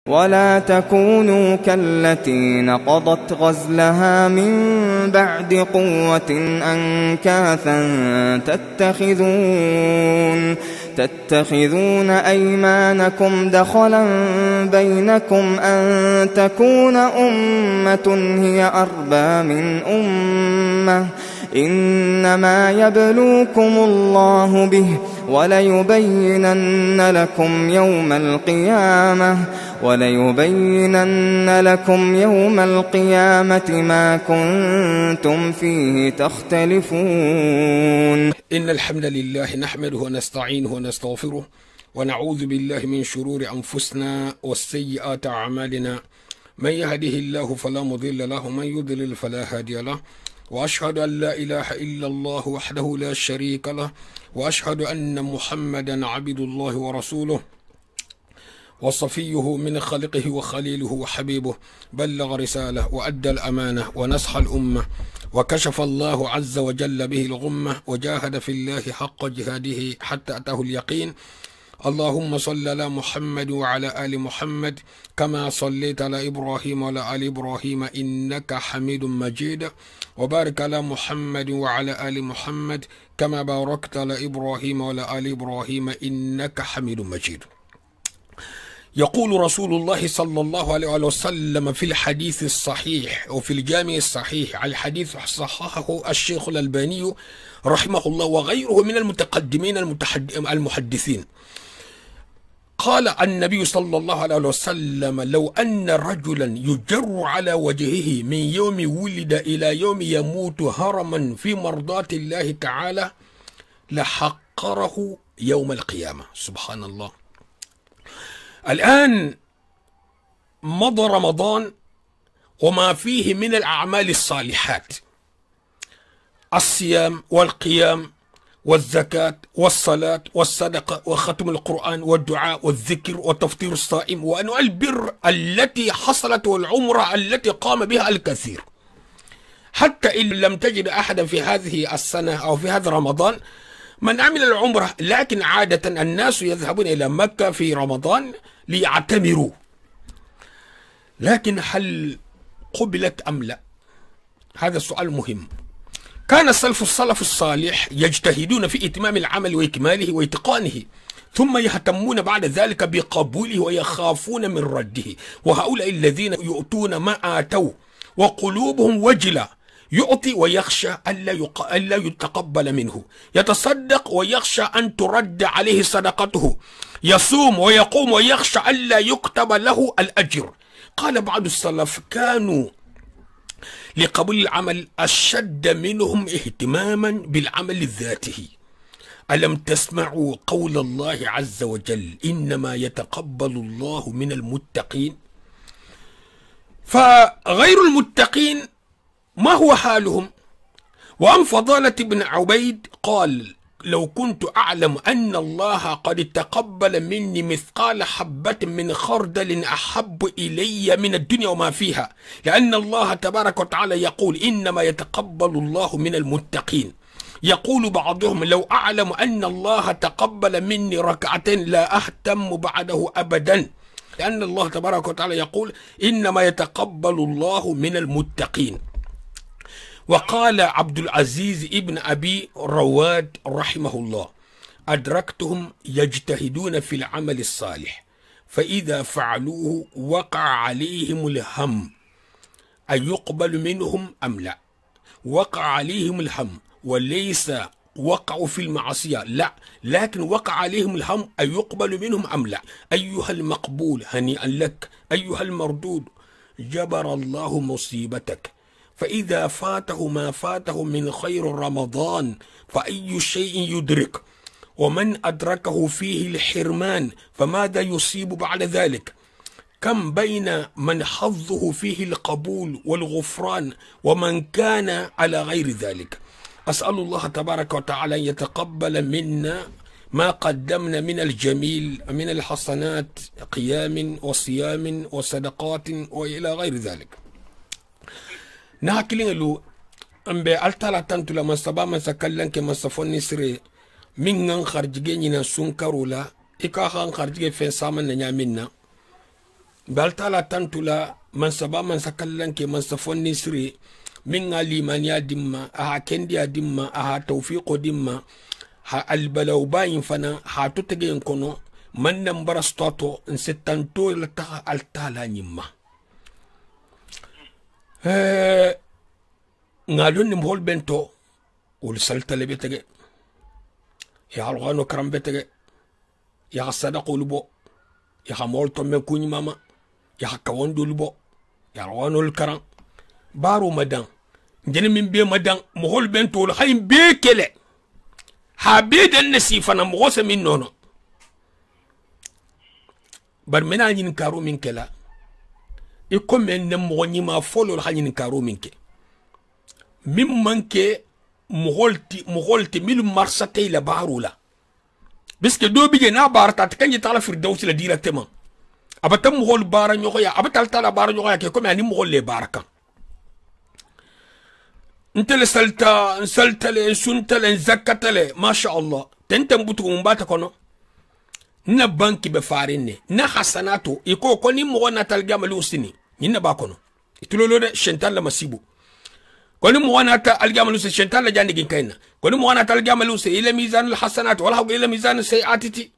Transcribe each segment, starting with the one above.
ولا تكونوا كالتي نقضت غزلها من بعد قوة أنكاثا تتخذون أيمانكم دخلا بينكم أن تكون أمة هي أربى من أمة إنما يبلوكم الله به وليبينن لكم يوم القيامة ما كنتم فيه تختلفون. إن الحمد لله نحمده ونستعينه ونستغفره ونعوذ بالله من شرور أنفسنا والسيئات أعمالنا، من يهده الله فلا مضل له ومن يضلل فلا هادي له، وأشهد أن لا إله إلا الله وحده لا شريك له، وأشهد أن محمدا عبد الله ورسوله وصفيه من خلقه وخليله وحبيبه، بلغ رسالة وأدى الأمانة ونصح الأمة وكشف الله عز وجل به الغمة، وجاهد في الله حق جهاده حتى أتاه اليقين. اللهم صل على محمد وعلى آل محمد كما صليت على إبراهيم وعلى آل إبراهيم إنك حميد مجيد، وبارك على محمد وعلى آل محمد كما باركت على إبراهيم وعلى آل إبراهيم إنك حميد مجيد. يقول رسول الله صلى الله عليه وسلم في الحديث الصحيح وفي الجامع الصحيح، الحديث صححه الشيخ الألباني رحمه الله وغيره من المتقدمين المحدثين. قال النبي صلى الله عليه وسلم: لو أن رجلا يجر على وجهه من يوم ولد إلى يوم يموت هرما في مرضاة الله تعالى لحقره يوم القيامة. سبحان الله. الآن مضى رمضان وما فيه من الأعمال الصالحات، الصيام والقيام والزكاة والصلاة والصدقة وختم القرآن والدعاء والذكر وتفطير الصائم وأنواع البر التي حصلت والعمرة التي قام بها الكثير. حتى إن لم تجد أحدا في هذه السنة أو في هذا رمضان من عمل العمرة، لكن عادة الناس يذهبون إلى مكة في رمضان ليعتمروا، لكن هل قبلت أم لا؟ هذا السؤال مهم. كان السلف الصالح يجتهدون في إتمام العمل وإكماله وإتقانه، ثم يهتمون بعد ذلك بقبوله ويخافون من رده. وهؤلاء الذين يؤتون ما آتوا وقلوبهم وجلة، يعطي ويخشى ألا يتقبل منه، يتصدق ويخشى أن ترد عليه صدقته، يصوم ويقوم ويخشى ألا يكتب له الأجر. قال بعض السلف: كانوا لقبول العمل أشد منهم اهتماما بالعمل ذاته. ألم تسمعوا قول الله عز وجل: إنما يتقبل الله من المتقين؟ فغير المتقين ما هو حالهم؟ وعن فضالة بن عبيد قال: لو كنت أعلم أن الله قد تقبل مني مثقال حبة من خردل أحب إلي من الدنيا وما فيها، لأن الله تبارك وتعالى يقول: إنما يتقبل الله من المتقين. يقول بعضهم: لو أعلم أن الله تقبل مني ركعتين لا أهتم بعده أبدا، لأن الله تبارك وتعالى يقول: إنما يتقبل الله من المتقين. وقال عبد العزيز ابن أبي رواد رحمه الله: أدركتهم يجتهدون في العمل الصالح، فإذا فعلوه وقع عليهم الهم أن يقبل منهم أم لا. وقع عليهم الهم، وليس وقعوا في المعصية، لا، لكن وقع عليهم الهم أن يقبل منهم أم لا. أيها المقبول هنيئا لك، أيها المردود جبر الله مصيبتك. فإذا فاته ما فاته من خير رمضان فأي شيء يدرك، ومن أدركه فيه الحرمان فماذا يصيب بعد ذلك؟ كم بين من حظه فيه القبول والغفران ومن كان على غير ذلك. أسأل الله تبارك وتعالى أن يتقبل منا ما قدمنا من الجميل من الحسنات، قيام وصيام وصدقات وإلى غير ذلك. ناكلين ambe altala tantu la masaba masakallan ke masafoni sire min ngan kharjige nyina sunkarula ika khan kharjige fen saman na nyaminna baltala tantula man saba man sakallanke man safonni siri min alimaniya dimma aha kendiya dimma aha tawfiqo dimma ha albalaw bayin fana ha to tegen kono man nan barastoto nsetanto la ta altala nyimma ngalon nim hol bento ul saltale betege ya alghano karam betege ya sadaqo lubo ya mol to men kuny mama ya kawondo lubo ya alghano karam baro madan njene min be madan mo hol bento la haym be kele ha be den nasifana mo gosa min nono bar mena nyin karo min kela e comme en mo nyima folo la nyin karo min ke min manke mo holti mil marsate la barula biske do bige na barata kanji tala firdausi la directement abatam mo hol bara nyoko ya abatal tala bara nyoko ya ke comme ani mo hol le baraka انتل سلتل سنتل زكتل ما شاء الله تنتم بوتو مباتا كونو نا بانكي بفاريني نا حسناتو يكو كوني موانا تلقام لوسيني نينا باكونو يتلولو ده شنتال لما سيبو كوني موانا تلقام لوسي شنتال لجاني كينا كوني موانا تلقام لوسي إلى ميزان الحسنات ولا إلى ميزان السيئاتي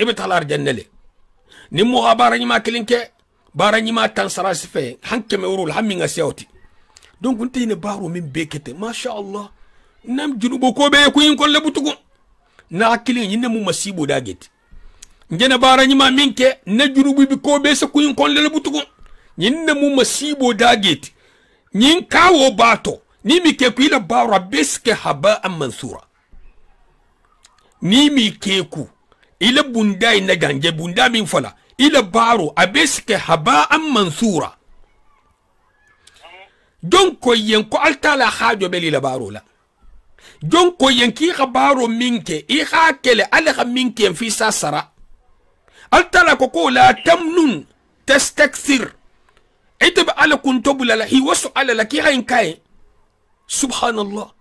إبتالار جنالي نمو غابارا نما كلينكي بارا نما تنصراس فيه حنك مورول حمينغا سيوتي donc on tine baro min bekete masha Allah nam junubo ko be ko yin kon lebutugo na akili nyine mu masibo daget ngena bara nyima minke na junubu bi ko be sa ko yin kon lebutugo nyine mu masibo daget nyin kawo bato ni mi ke ku ila baro beske haba am mansura ni mi ke ku ila bundai na ganje bunda min fala ila baro abeske haba am mansura donc ko yen ko altala hajo beli la baro la donc ko yen ki khabaro minke I khakele ala minke fi sasara altala ko la tamnun tastakthir itib ala kuntubu la hi wasu ala la ki hain kai subhanallah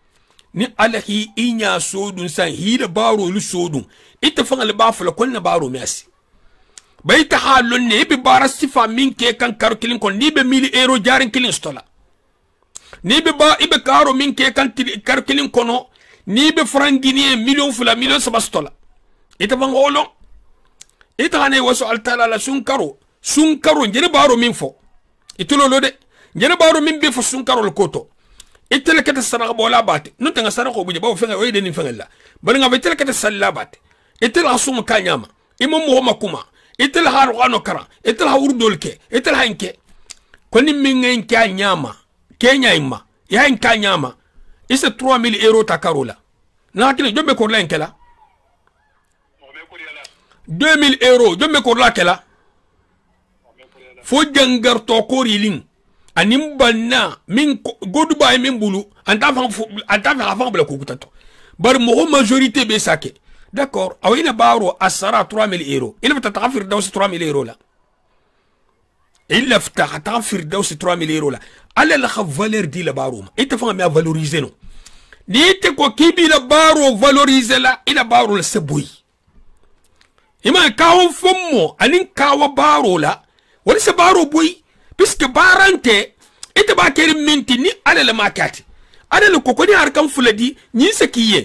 ni ala hi inya sodun san hi da baro lu sodun ita fa al bafula kon na baro merci bayta halon ne bi bara sifa minke kan kar kilin kon ni be 1000 euro jarin kilin stola ni be ba ibe karo min ke kan karkelin kono ni be frangini million fula million sabastola ita bangolo ita hane waso altala la sunkaro njene baro min fo itulo lode njene baro min be fo sunkaro le koto itele kete saraga bola bate no tanga sarago buje ba fenga oyde ni fenga la bal nga vetele kete salla bate itele asum kanyama imam mo makuma itele haru ano kara itele hawurdolke itele hanke koni min ngen kanyama Kenya imma ya inka nyama isa 3000 euro takarola na kile jombe ko la nkela 2000 euro jombe ko la kela fo jangar to ko rilin anim banna min godu bay min bulu anta fa bla ko kutato bar mo majorité be sake d'accord awina baro asara 3000 euro il va tatafir daws 3000 euro la il فتح تعرف دوس 3000 euro la ala la valeur di la baro ita fa me valoriser no ni te ko kibi la baro valoriser la ila baro la seboy ima ka on fomo anin ka wa baro la wala se baro boy puisque barante ita ba keri minti ni ala la makati ala la ko ni har kan fuladi ni se kiye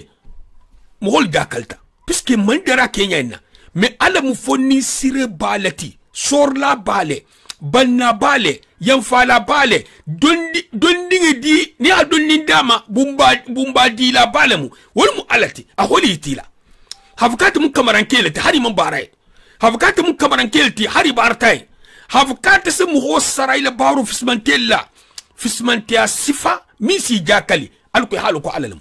mo hol dakalta puisque man dara kenya na mais ala mu fonni sire balati sor la bale banna bale yanfala bale dondi di ni a donni dama bumba di la bale mu wal mu alati a holi tila hafkata mu kamaran kelati hari man barai hafkata mu kamaran kelati hari bartai hafkata se mu hosarai la baro fismantia sifa misi jakali alko halu ko alalam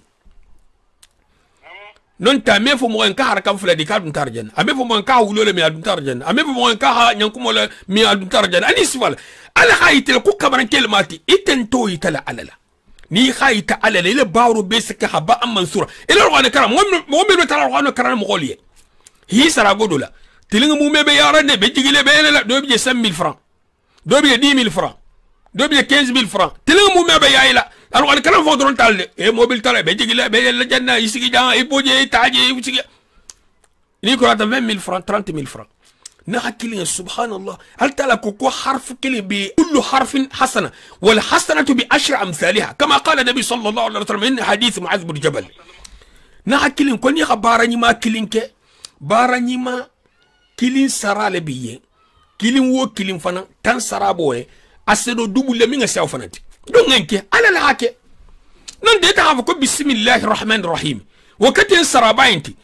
non ta me fo mo en ka har kam fula di ka dun tarjan ame fo mo en ka wulo le mi adun tarjan ame fo mo en ka ha nyanku mo le mi adun tarjan ani sifal ala khayte ko kamaran kelmati iten to yitala alala ni khayta alala ile bawru besaka haba am mansura ile ro karam mo me tala ro karam mo goliye hi sara godola tilinga mu mebe yarane be jigile be la do bi 5000 francs do bi 10000 francs do bi 15000 francs tilinga mu mebe yayla alors on kala fo don talde e mobile tala be jigile be la janna isigi jan e boje taaje isigi ni ko ata 20000 francs 30000 francs نحكي سبحان الله هل تلا كوكو حرف كلي بكل حرف حسنة والحسنة ب10 أمثالها كما قال النبي صلى الله عليه وسلم من حديث معاذ بن جبل نحكي كوني باراني ما كلينك باراني ما كلين سرال بيه كلين و كلين فنا تان سرابوه أسدو دوبل من الساو فنانتي دونك على الحكي نندي تعرفوا بسم الله الرحمن الرحيم وكتين سراباينتي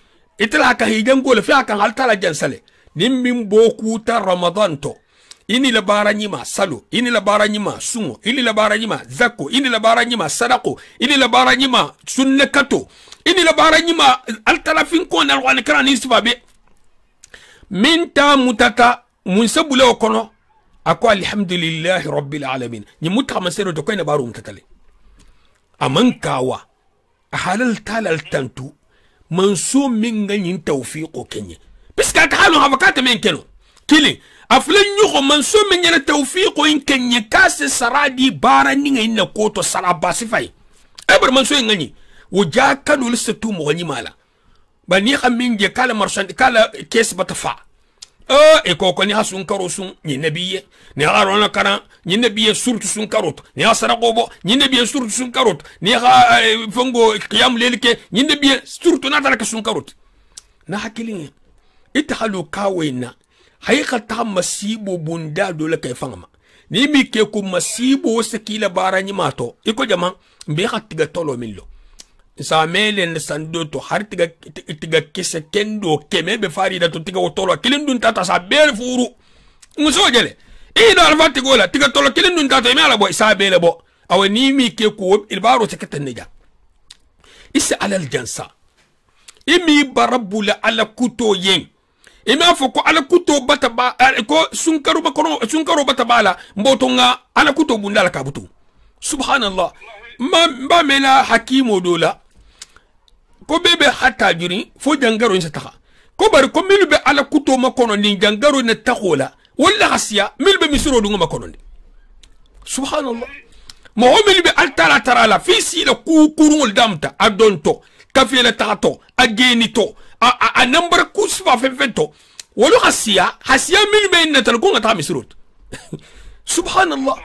إتلاك هيجان قول فيها كان هل تلا جنسله نمين بوكوتا رمضان تو إني لباراني ما سلو إني لباراني ما سمو إني لباراني ما زكو إني لباراني ما صدقو إني لباراني ما سنكتو إني لباراني ما التلافين كون الوان كران يسبابي من تا متتا منسبو لو كونو أكو الحمد لله رب العالمين نموت خمسيرو تكوين بارو متتالي أمن كاوا أحلال تالال تنتو منسو من غنين توفيقو كني بس كانت حالو هفكات من كنو كيلي أفلن يغو منسو من ين توفيقو إن كني كاس سرادي باراني إن كوتو سراباسي فاي أبر منسو إنغني وجا كانوا لستو مغني مالا بني خمين جي كالا مرشان كالا كيس بتفا إكو كوني هاسون كاروسون ني نبيه ني هارونا كارا ني نبيه سورت سون كاروت ني هاسراغوبو ني نبيه سورت سون كاروت ني فنغو قيام ليلك ني نبيه سورت ناتاك سون كاروت نحكيلين اتحلو كاوينا حقيقة تام مسيبو بوندا دولا كيفانما نيمي كيكو مسيبو وسكيلا باراني ماتو إكو جمان بيخا تيغا تولو ميلو ساميلين ساندوتو هار تيغا كيسا كندو كيمي بفاريدا تو تيغا وطولو كيلين دون تاتا سابيل فورو نسو جالي إيه دا الفاتي قولا تيغا تولو كيلين دون تاتا يمي على بو سابيل بو أو نيمي كيكو البارو تكتا النجا إسا على الجنسا إمي بربو على كوتو ين إما فوكو على كوتو باتبا كو سنكرو باتبالا مبوتونغا على كوتو بوندالا كابوتو سبحان الله ما ملا حكيمو دولا كو بيبي حتى جري فو جانغارو نساتخا كو باري كو ميلو على كوتو ماكونو نين جانغارو نتاخولا ولا غسيا ميلو مسيرو دونغا ماكونو سبحان الله ما هو ميلو التالا ترالا في سيلا كورول دامتا ادونتو كافي لا تاتو اجينيتو a number kusfa fento wolo hasiya min be natal ko ngata misrut subhanallah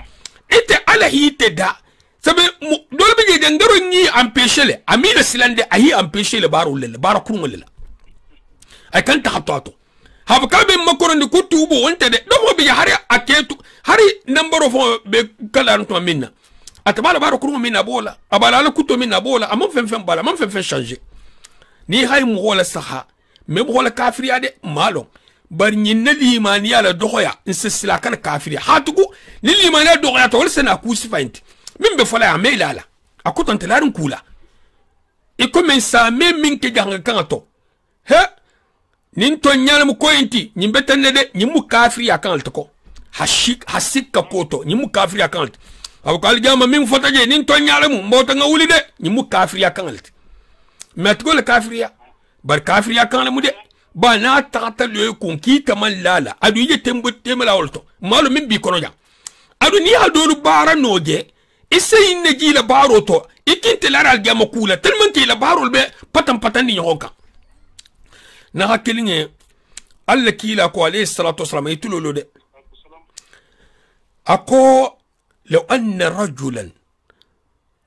ite ala hite da sabe dole be gangaro ni empêcher le amina silande ahi empêcher le baro le baro kurun le ay kan ta hatato hab ka be makoro ni kutu bo wonte de do be hari aketu hari number of be kala to minna atbala baro kurun minna bola abala la kutu minna bola amon fen bala amon fen changer ni hay mu wala saha me wala kafiriya de malo bar nyinna limaniya la dohoya insisila kan kafiriya hatugo ni limaniya dohoya to wala ku sifainti min be fala ya melala akutan telarin kula e komen sa me min ke janga kan to he nin to nyala mu koyenti nyimbe tanne de nyimu kafiriya kan to hasik kapoto nyimu kafiriya kan aw kal jama min fotaje nin to nyala mu mbota nga wuli de nyimu kafiriya kan metgo le kafiriya bar kafiriya kan mu de ba na tata le konki kamal lala adu ye tembo temala wolto malu min bi kono ja adu ni adolu bara noje isay ne jila baro to ikinte laral jama kula telman ke la baro be patan ni yoka na hakilinge alla kila ko alayhi salatu wassalam itulolo de ako law anna rajulan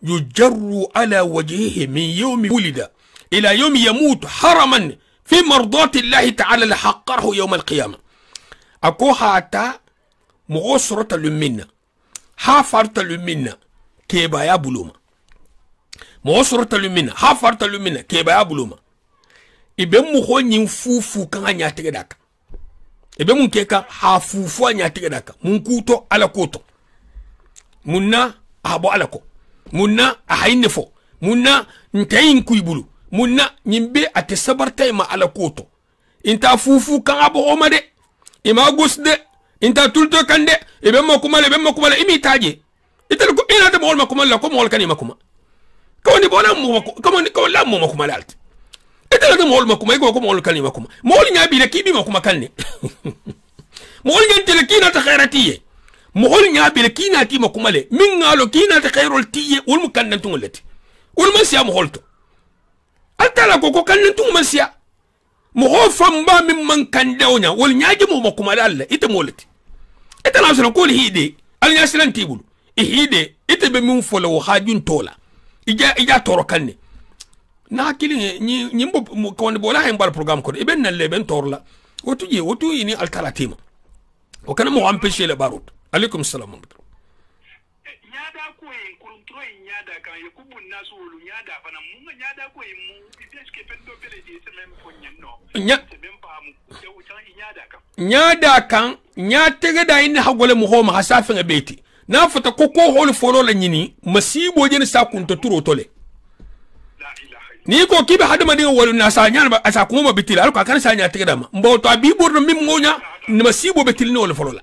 يجر على وجهه من يوم ولد إلى يوم يموت حرما في مرضات الله تعالى لحقره يوم القيامة أكو حتى مغصرة لمنا حافرت لمنا كيبا يا بلوما مغصرة لمنا حافرت لمنا كيبا يا بلوما إبن مخون ينفوفو كان ياتيك إبن مكيكا حافوفو ياتيك منكوتو على كوتو منا أبو على كو munna a haynefo munna ntayin kuybulu munna nyimbe ate sabartay ma ala koto inta fufu kan abo omade ima gusde inta tulto kande ibe makumala imi taje itel ko ina ta mol makumala ko mol kan makuma ko ni bola mo ko la mo makumala alt itel ta mol makuma ko mol kan makuma mol nyabi le kibi makuma kan ne mol nyantele kina ta khairatiye مغول نيابي لكينا تي مكمله من قالوا كينا تخيروا التي والمكننتون التي والمسيا مغولتو انت لا كوكو كننتون مسيا mo famba min man kandawnya wal nyaaje mo kuma Allah ite molati ite na sala ko hide al nyasilan tibul hide ite be min folo hajun tola ija toro kanne na kili ni mbo ko wonde bola hay mbal programme ko iben na leben torla wotu ini altalatima o kana mo empêcher le barut alaykum salam nyada ko en kontro nyada kan yakubu nasu lu nyada fana mun nyada ko en mu bideske pendo pele di se même fonyen no même pas mu yo tan nyada kan nya tege da in hagole mu homa hasafin abeti na fata koko hol folo la nyini masibo jeni sa kunta turo tole ni ko kibe hadama dinga wolu na sa nyana ba asa kuma bitila alko kan sa nya tege dama mbo to abibor no mim ngonya ni masibo betil ni wala folo la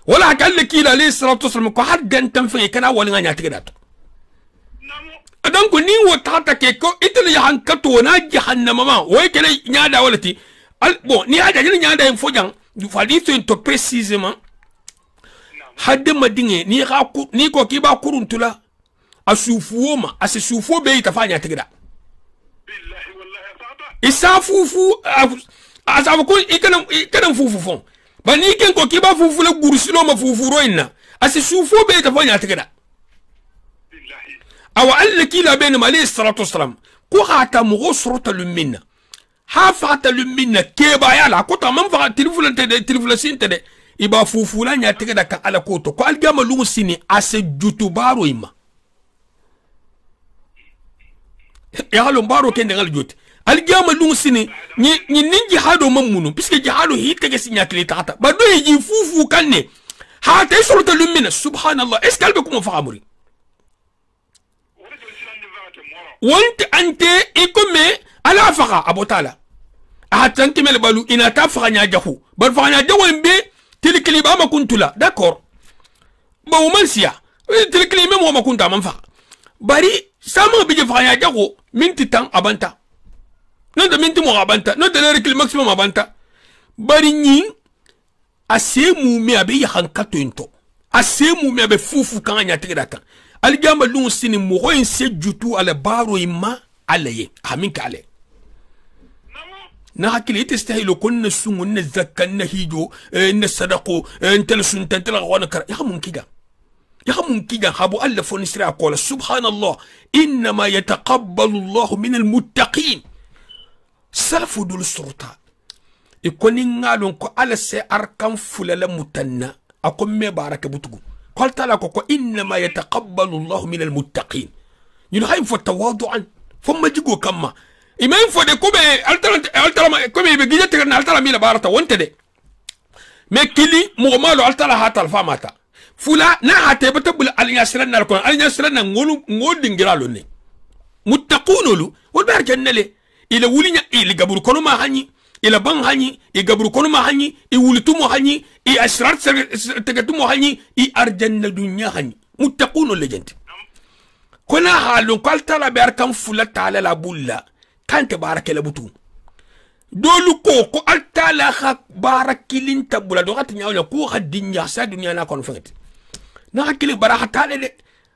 wala kalle kila alayhi salatu wasallam ko haddan tan fe kana wala nya tege dato donc ni wo tata ke ko itel ya hankato na jahannama ma way kele nyada walati bon ni haja ni nyada en fojang du fali to précisément hadde madinge ni ko kiba kuruntula asufuoma asisufuo be itafanya tigida billahi wallahi saba isafufu asabu ko ikana fufu fon ba ni ken ko kiba fufu la gursilo ma fufu roina asisufuo be itafanya tigida billahi awa allaki la bain alayhi salatu wassalam ko hata mughsrata lumina hafata lumina keba yala ko ta man fa tilfula sinte de iba fufula nya tege da kan ala koto ko algama lungu sini ase jutu baro ima ya halo baro kende ngal juti algama lungu sini ni ninji hado mamunu puisque jihado hitege sinya kilitata ba do yi fufu kanne hata surata lumina subhanallah est kalbe kuma fahamuri wonte ante ikome ala faqa abotala atanti mel balu ina ta faqa nya jahu bar faqa nya jawu be tilkili ba ma kuntula d'accord ba o mansia tilkili me mo ma kunta man fa bari sama bije fa ya jago minti tan abanta non de minti mo abanta non de l'heure maximum abanta bari ni asemu me abi ya hankato into asemu me abi fufu kan anya tigida kan aljamba lungu sini mo ho en sejutu ala baro imma alaye aminka ale na hakili testahilo kunna sunna zakkanna hijo inna sadaqo intal suntantal wana kar ya mun kiga habu alla fon sira qala subhanallah inma yataqabbalu allah min almuttaqin salafu dul surta ikoni ngalon ko ala se arkan fulala mutanna akom me baraka butugo qal tala ko inma yataqabbalu allah min almuttaqin yino hay fo tawadu'an fomma jigo kamma imam fo de ko be altala ko be gije te na altala mi la barata wonte de me kili mo malo altala hatal famata fula na hate batabul al yasran na ko al yasran na ngolu ngiralo ne muttaqunulu wal barjanale ila wulinya ila gabur kono ma hanyi ila ban hanyi e gabur kono ma hanyi e wulitumo hanyi e asrar tegatumo hanyi e arjanna dunya hanyi muttaqunu legend kona halun kaltala be arkan fula tala la bulla kante barakela butu dolu ko altala ha barakilin tabula do gat nyawnya ko hadinya sa dunya na kon fengati na hakili baraka tale de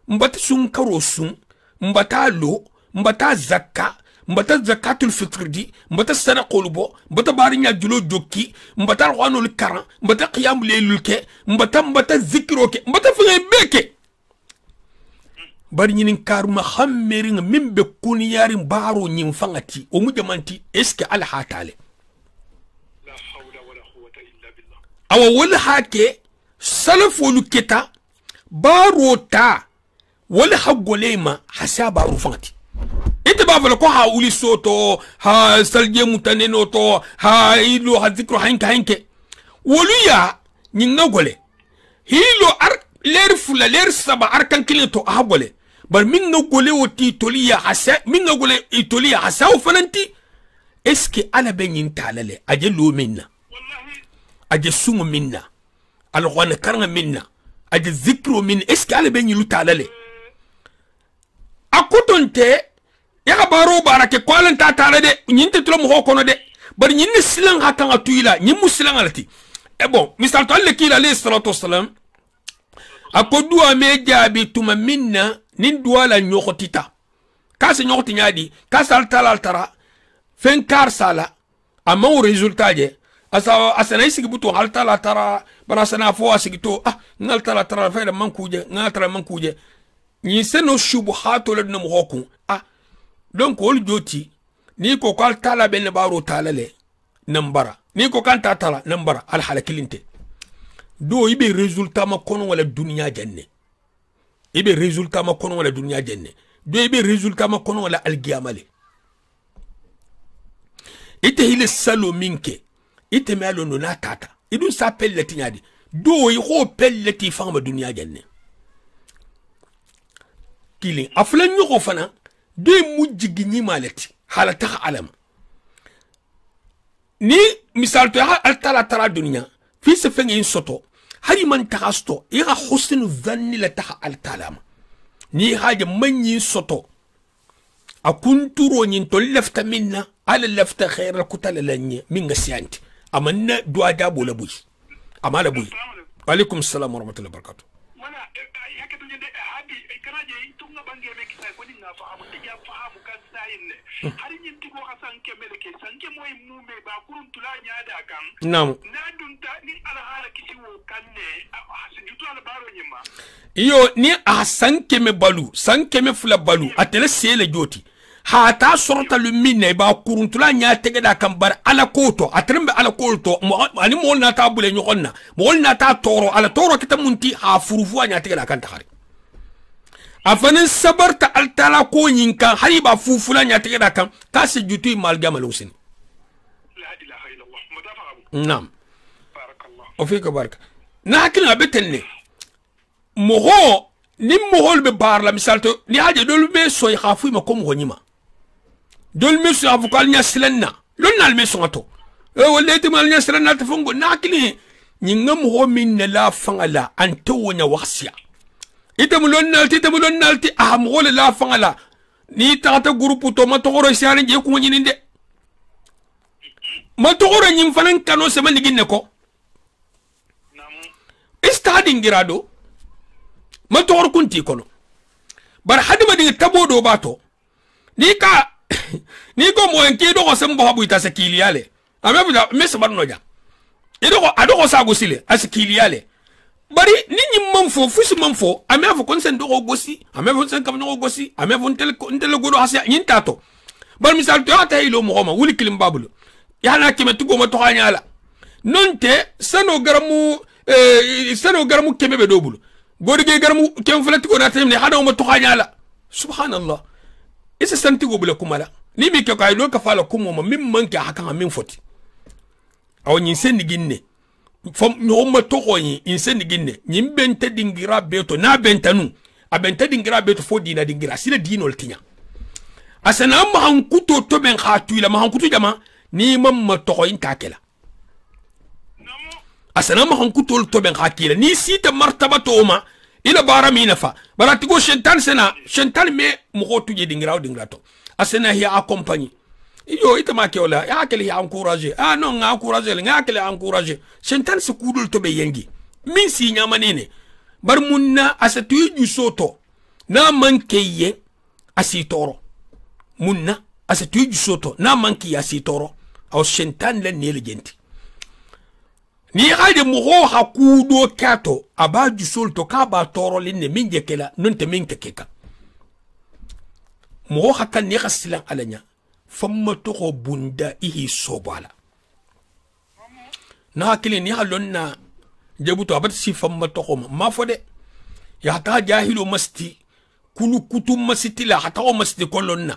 mbata sun karo sun mbata lo mbata zakka mbata zakatul fitr di mbata sadaqul bo mbata barinya julo jokki mbata alwanul karan mbata qiyam leylul ke mbata zikro ke mbata fengay beke bari ñinin karuma xammering mimbe kun yari baro ñin fangati o mu jamanti est-ce que al hatale la hawla wala quwwata illa billah awa wala hake salafo lu keta baro ta wala hagolema hasa baro fangati ite ba vela ko ha uli soto ha salje mutaneno to ha ilo ha zikro hanke woluya ñinga gole hilo ar ler fula ler saba arkan kileto ahgole bar min no gole woti toliya hasa min no gole itoliya hasa o fananti est-ce que ala ben yin talale aje lo minna wallahi aje sumu minna al ghana karanga minna aje zikru min est-ce que ala ben yin talale akotonte ya baro barake kwalan ta tare de nyinte tulo mo kono de bar nyinne silan hakanga tuila nyim musilan alati e bon misal to alle kila alayhi salatu wassalam akodua mejabi tuma minna nin duala nyokotita kase nyokoti nyadi kasa altala altara fen kar sala amma o résultat je asana isigi buto halta la tara bara sana fo asigito ngalta la tara fa mankuje ngalta mankuje ni seno shubuhato le no hoku donc ol joti ni ko kal tala ben baro talale nambara ni ko kan ta tala nambara al halakilinte do ibe résultat ma kono wala dunya janne ibe résultat ma kono wala dunya janne do ibe résultat ma kono wala algiyamale ite hile salo minke ite melo no na tata idun sa pelle tinyadi do yi ho pelle ti fama dunya janne kili aflan yugo fana do mujigi ni malati halata alama ni misal to altala tara dunya fi se fengi soto hari man takasto ira husnu dhanni la taha altalama ni haja manyi soto akunturo nyin to lefta minna ala lefta khairal kutala lanye minga sianti amanna du'a da bola buy amala buy alaikum assalam wa rahmatullahi wa barakatuh wala yakatu nyende hadi kanaje tunga bange be kisa ko dinga faamu tiga faamu kan sayne hari nyin tigo hasanke meleke sanke moy mume ba kurun tula nyaada kan nam na dunta ni ala hala kisi wo kanne hasinjutu ala baro nyima iyo ni sanke me balu sanke me fula balu atele sele joti hata sorta lumine ba kuruntula nya tege da kan bar ala koto atrembe ala koto ani mol na ta bule nyonna mol na ta toro ala toro kita munti ha furufu nya tege da kan taxari afanin sabarta altala ko nyinka hari ba fufula nya tege da kan ta se jutu malga malusin la ilaha illallah madafa nam barakallah o fi ka baraka na hakina betenne moho ni mohol be bar la misalto ni haje dol be soy khafu ma ko mo nyima dol me so avukal nya silenna lon nal me so to wala te mal nya silenna ta fongo nakli ni ngam ho min la fangala anto wonya waxia itam lon nalti aham wala la fangala ni tata groupe to ma to goro siare je ko nyini de ma to goro nyim fanan kano se man ginne ko istadi ngirado ma to goro kunti kono bar hadima di tabodo bato ni ko mo enke do ko sembo habu ita sekiliale amebuda mesabar noja ido ko ado ko sago sile asekiliale bari ni nyimman fo fusi man fo amefu konsen do ko gosi amefu sen kam no gosi amefu ntel godo hasa nyintato bar misal to ata ilo mo ma wuli kilim babulu yana kime tugo ma to hanyala nonte sano garamu keme be dobulu gorge garamu kem flati ko na temne hada mo to hanyala subhanallah isa santi go bula kumala ni mi ke kay do ka fala kumo ma mim manke hakan min foti aw nyin sen ginne fam no ma to ko yin sen ginne nyim bente dingira beto na bentanu abente dingira beto fo dina dingira sila dinol tinya asana ma han kuto to ben khatu ila ma han kuto jama ni mam ma to ko yin takela asana ma han kuto to ben khakila ni sita martaba to ma ila bara mina fa barati go shentan me mo to je dingira to asena hiya accompagner iyo ita ma ke wala ya kele ya encourager non nga encourager nga kele encourager shentan se kudul to be yengi min si nyama nene bar munna asatu ju soto na mankeye asitoro munna asatu ju soto na manki asitoro aw shentan le ne legenti ni haide mo ha kudo kato aba ju solto ka ba toro linne min jekela non te min kekeka mo hakan ni khasilan alanya famma to ko bunda ihi sobala na hakili ni halonna jebuto abat si famma to ko ma fode ya ta jahilu masti kulu kutum masiti la hata o masti kolonna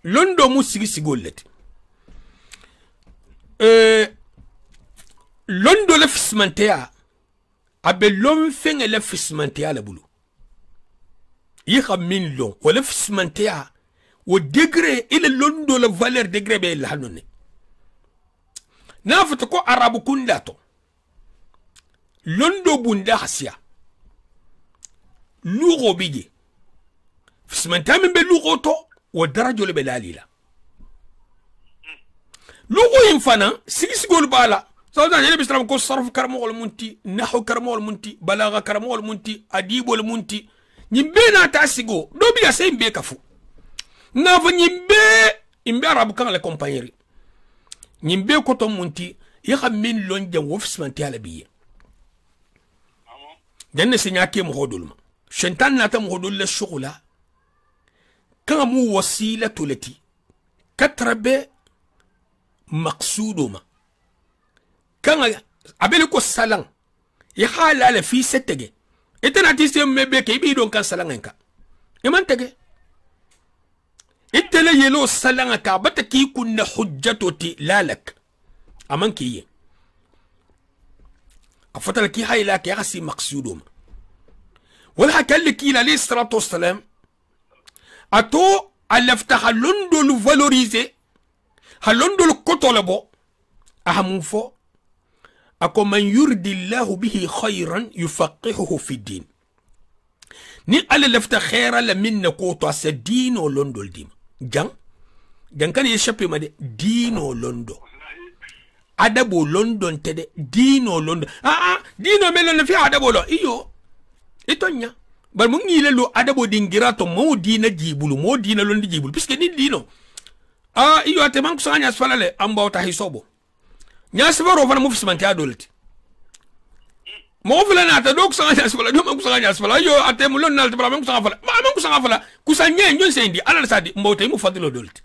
londo mu sigi golleti londo le fismantea abe lom fenge le fismantea la bulu yi khamin lon wala fismantea au degré il londo la valeur degré be la hanone nafata ko arabu kundato londo bunda hasia lugo bige fismanta min be lugo to wa darajo le be lalila lugo infana sigisgol bala sawda yele bisram ko sarf karmo wal munti nahwu karmo wal munti balagha karmo wal munti adibo wal munti nyimbe na tasigo do biga sembe kafu na fa nyimbe imbe arabu kan la compagnie nyimbe ko to munti ya min lon jam wofsmanti ala biye janne sinyake mo hodulma shentan nata mo hodul la shughla kan mu wasila tulati katrabe maqsuduma kan abeli ko salang ya halala fi setege etana tisi mebe ke bi don kan salangenka iman tege itele yelo salanga ka bata ki kunna hujjatoti lalak aman kiye afatala ki hayla ke yasi maqsudum wal hakal ki la alayhi salatu wassalam ato alafta halondo lu valoriser halondo lu kotolabo ahamun fo ako man yurdi Allah bihi khayran yufaqihuhu fi din ni ala lafta khaira la minna ko to sa dino londol dim jang kan yeshape ma de dino londo adabo london tede dino londo dino melo na fi adabo lo iyo itonya bar mu ngi lo adabo dingirato mo dina jibulu mo dina londo jibulu puisque ni dino iyo ate man ko sanya falale amba ta hisobo nya sibaro fana mu fismanti adolti mo fula na ta dok sanga asfala do man kusanga asfala yo ate mu lon nal tabra man kusanga fala man kusanga fala kusanye nyon sendi ala sadi mbotay mu fadilo dolti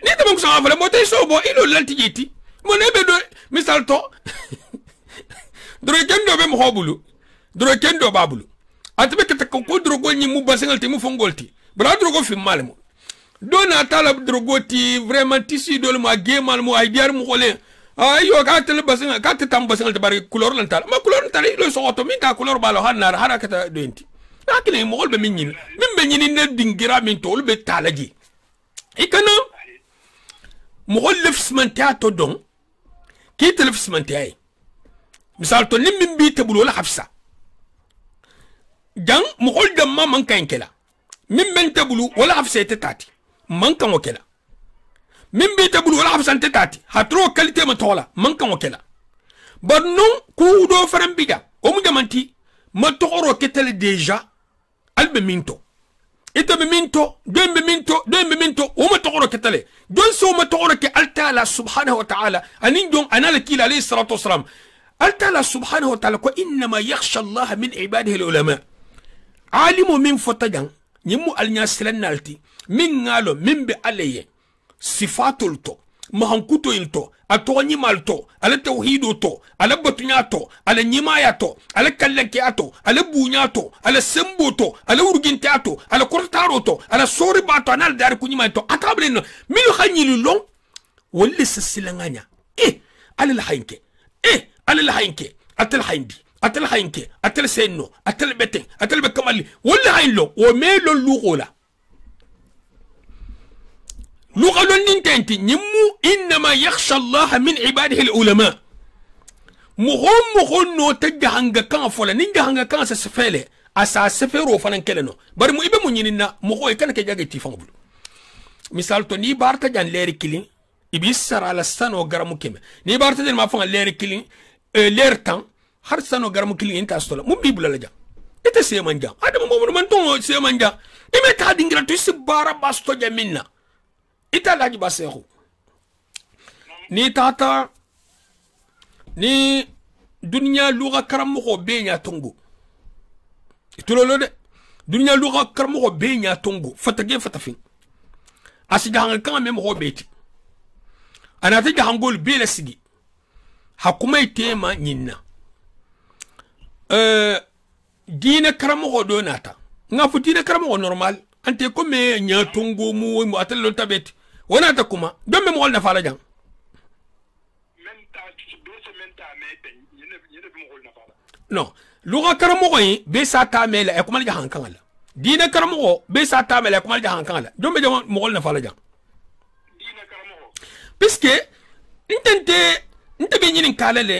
ni ta man kusanga fala mbotay sobo ilo lalti jeti mo nebe do misal to dro kendo be mo hobulu dro kendo babulu atbe ke ko dro go nyi mu basengal te mu fongolti bra dro go fi malmo dona tala dro go ti vraiment tisi dol ma gemal mo ay diar mu xolé ayo ka tele basinga ka te tam basinga te bari couleur lan tal ma couleur tal ilo so auto min ta couleur balo hanar harakata doenti akine mo golbe min nyin min be nyin ne dingira min tol be talaji ikana mo golf smantia to don ki telef smantia misal to nim min bi tabul wala hafsa jang mo gol dam ma man kan kela min ben tabulu wala hafsa te tati man kan wakela min bi tabulu wala hafsa te tati hatro qualité ma tola man kan wakela barnon ku do faram biga o mu jamanti ma tokoro ketele déjà albe minto ita be minto dembe minto o ma tokoro ketele don so ma tokoro ke altala subhanahu wa ta'ala anin don anala kila alayhi salatu wassalam altala subhanahu wa ta'ala ko inma yakhsha Allah min ibadihi ulama alimu min fotajan nyimu alnyaslan nalti min ngalo min be alaye sifatul to mahankuto ilto ato nyimal to ala tawhido to ala batunya to ala nyimaya to ala kallanke ato ala bunya to ala sembo to ala urginte ato ala kortaro to ala sori bato anal dar ku nyimay to atablin milu khanyili long wala sasilanganya ala la haynke ala la haynke atal hayndi atal haynke atal senno atal bete atal be kamali wala haynlo o melo lugola لغة ننتنتي نمو إنما يخشى الله من عباده العلماء مهم نو تجهنغ كان فلا نجهنغ كان سفله أساس سفرو فلان كلنو بر مو إبه منيننا مخوي كان كجاجي تيفان بلو مثال تو ني بارتا جان لير كيلين إبيسر على السنة وغرامو كيم ني بارتا جان ما فان لير كيلين لير تان هر سنة وغرامو كيلين انت أستولا مو بيبلا لجا إنت سيمان جا هذا مو من تون سيمان جا إما تادين غراتو سبارا باستو جامينا ita laji basehu ni tata ni dunya lugha karamu ko benya tongo itulolo de dunya lugha karamu ko benya tongo fatage fatafin asiga hanga kan mem ho beti anata ga hangol bele sigi hakuma itema nyinna dina karamu ko donata ngafu dina karamu ko normal ante ko me nya tongo mu atelo tabeti wana ta kuma don me mo na fala jang no luga karamo ko be sa ta mele e kuma jahan kan ala dina karamo ko be sa ta mele e kuma jahan kan ala don me jama mo na fala jang dina karamo puisque inte be nyinin kalale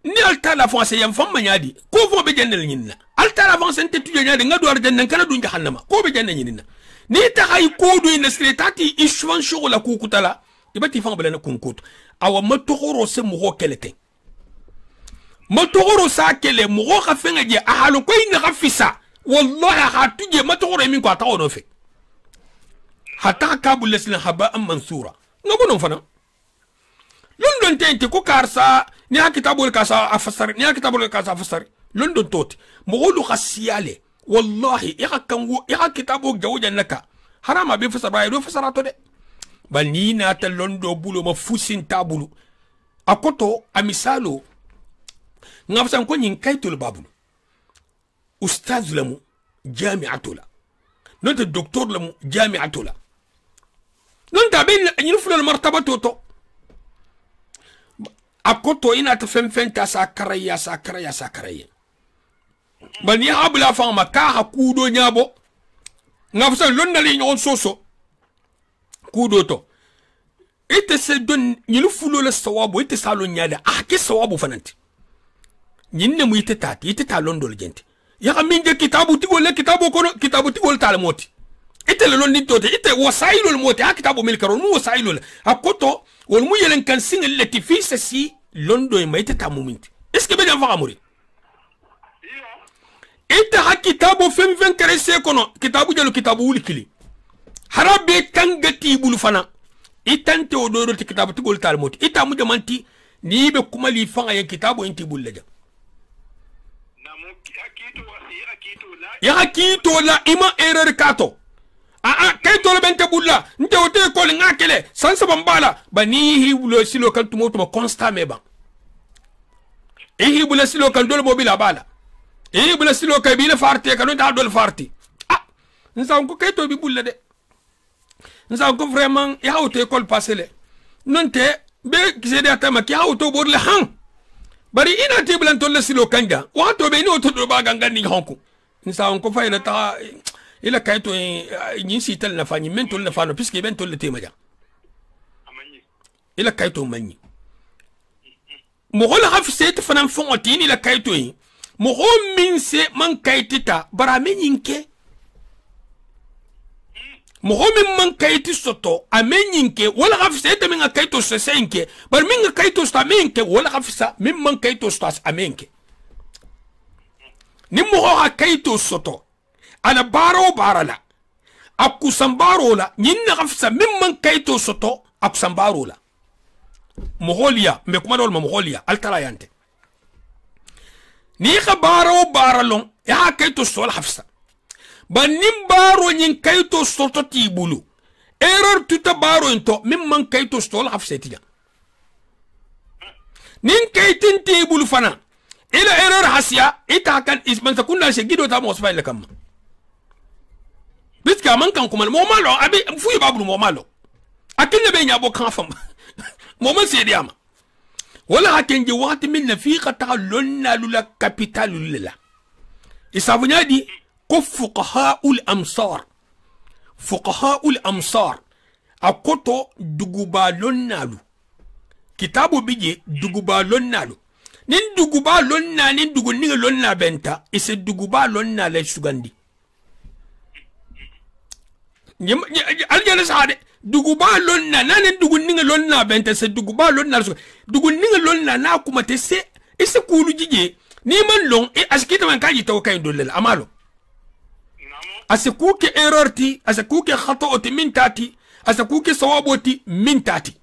ni alta la fonse yam famma nyadi ko fo be jennel nyinna alta la fonse inte tujo nyadi ngado ar jannan kana dun jahannama ko be jennel nyinna ni ta hay ko do ina sletati ishwan shugula ku kutala ibati fam bala na kunkutu awa matogoro se mo kelete matogoro sa kele mo ga fenga je ahalu ko ina gafisa wallahi ha tuje matogoro min ko tawo no fe hatta kabul lesna haba am mansura ngabo non fana london tente ko karsa ni kitabul kasa afsar ni kitabul kasa afsar london tot mogolu khasiyale wallahi ya kitabu jawjan naka harama be fasara ba do fasara to de bal ni na ta londo bulo ma fusin tabulu akoto amisalo ngafsan ko nyin kaytul babulu ustaz lamu jami'atula nonte docteur lamu jami'atula nonta ben nyin fulal martaba toto akoto ina ta fen ta sakaraya bal ni habla fama ka hakudo nyabo ngafsan lonna li nyon soso kudo to ite se don nyin fulo la sawabu ite salo nyada ke sawabu fananti nyinne mu ite ta londo gente ya minje kitabu tigol kitabu kono kitabu tigol tal moti ite le londi tote ite wasailul moti kitabu mil karon mu wasailul akoto wol mu yelen kan singel leti fi si londo e mayte ta muminti est ce que be dan fa amuri ite kitabu fem karese kono kitabu jalu kitabu wulikili harabe kangati bulu fana itante odoro ti kitabu tigol tal moti ita mu jamanti ni be kuma li fanga yen kitabu enti bullaja ya kito la ima erreur kato kayto la bente bulla nte wote ko le ngakele sansa bambala bani hibulo silo kan tumoto ma constat meba hibulo silo kan dol mobile bala hibulo silo kay bi la farti kan da dol farti nsa ko kayto bi bulla de nsa ko vraiment ya wote ko passer nonte be kise de atama ki auto bor le han bari ina teblan tolle silo kanja wato be ni oto do ba gangan ni honku nsa on ko fayna ta ila kayto nyin sital na fanyi mentol na fano puisque ben tolle temaja amani ila kayto manyi mo hola hafset fanan fonoti ni la kayto mo ho min se man kaytita bara menyinke mo ho min man kayti soto amenyinke wala hafset min kayto sesenke bar min kayto sta menke wala hafsa min man kayto sta amenke ni mo ho kayto soto ana baro barala akusambaro la nyinna hafsa min man kayto soto akusambaro la moholia me kuma dol moholia altara yante ni khabaro baralon ya kayto sol hafsa banim baro nyin kayto soto tibulu error tuta baro into min man kayto sol hafsa tiya nin kaytin tibulu fana ila error hasya ita kan isman takuna she gido ta mo sfaile kam biska man kan kuma mo malo abi fuyi babulu mo malo akinne be nyabo kan fam moman sediama wala hakenje wakati min nafiqa ta lonna lula capital lula isabunya di ko fuqahaul amsar akoto duguba lonnalu kitabu bije duguba lonnalu nin duguba lonna nin dugu ni lonna benta ise duguba lonna la sugandi aljana saade duguba lonna nanen dugu ninga lonna bente se duguba lonna dugu ninga lonna na kuma te se ise kulu jije ni man long e askita man kaji taw kay dolel amalo asikuke error ti asikuke khata'oti min tati asikuke sawaboti min tati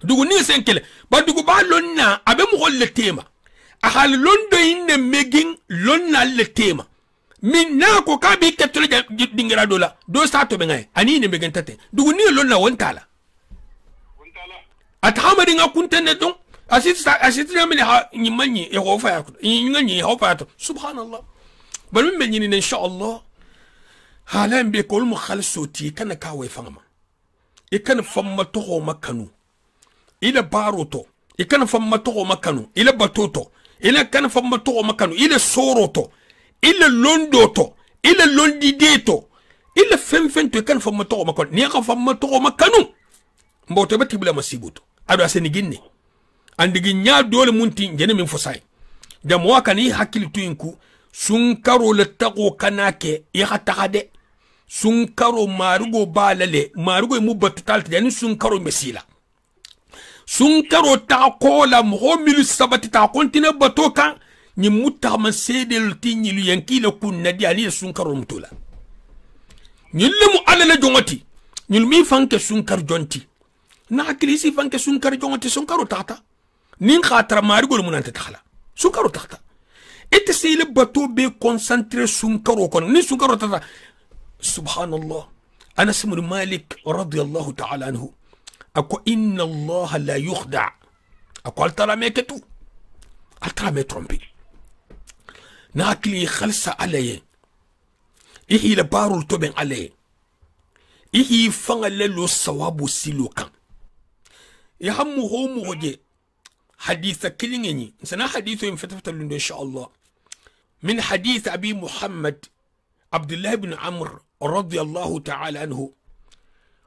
dugu ninga senkele ba duguba lonna abe mo holle tema ahal londo inne megin lonna le tema min na ko ka bi ketole dingira dola do sa to be ngay ani ne megen tate dugu ni lon na wontala atama dinga kuntene don asiti na min ha nyimanyi e ho fa nyi ho fa to subhanallah bal min benyi ni insha Allah halan be kol mu khalsoti kana ka way fama e kana famma to ho makanu ila baroto e kana famma to ho makanu ila batoto ila kana famma to ho makanu ila soroto ila londoto ila londideto ila femfento kan famma to makon ni ka famma to makanu mboto bati bula masibuto ado aseni ginne andigi nya dole munti ngene min fosai da mo wakani hakili tuinku sun karo le tago kanake ya hatade sun karo marugo balale marugo mu batutal tani sun karo mesila sun karo ta kola mo milu sabati ta kontine batoka ni mutta man sedel tinyi lu yankila kunna di ali sun karo mutula nyilmu alala jongoti nyilmi fanke sunkar jonti na hakilisi fanke sunkar jongoti sunkaru tata nin khatra mari gol munante takhala sunkaru tata ete sele bato be concentré sunkaru kon ni sunkaru tata subhanallah Anas ibn Malik radiyallahu ta'ala anhu ako inna Allah la yukhda ako altara meketu altara me trompi na hakili khalsa alaye ihi la barul toben alaye ihi fanga lelo sawabu silukan ya hammu homu hoje haditha kilingeni sana hadithu yamfatafta lundo inshallah min hadith abi Muhammad Abdullah ibn Amr رضي الله تعالى عنه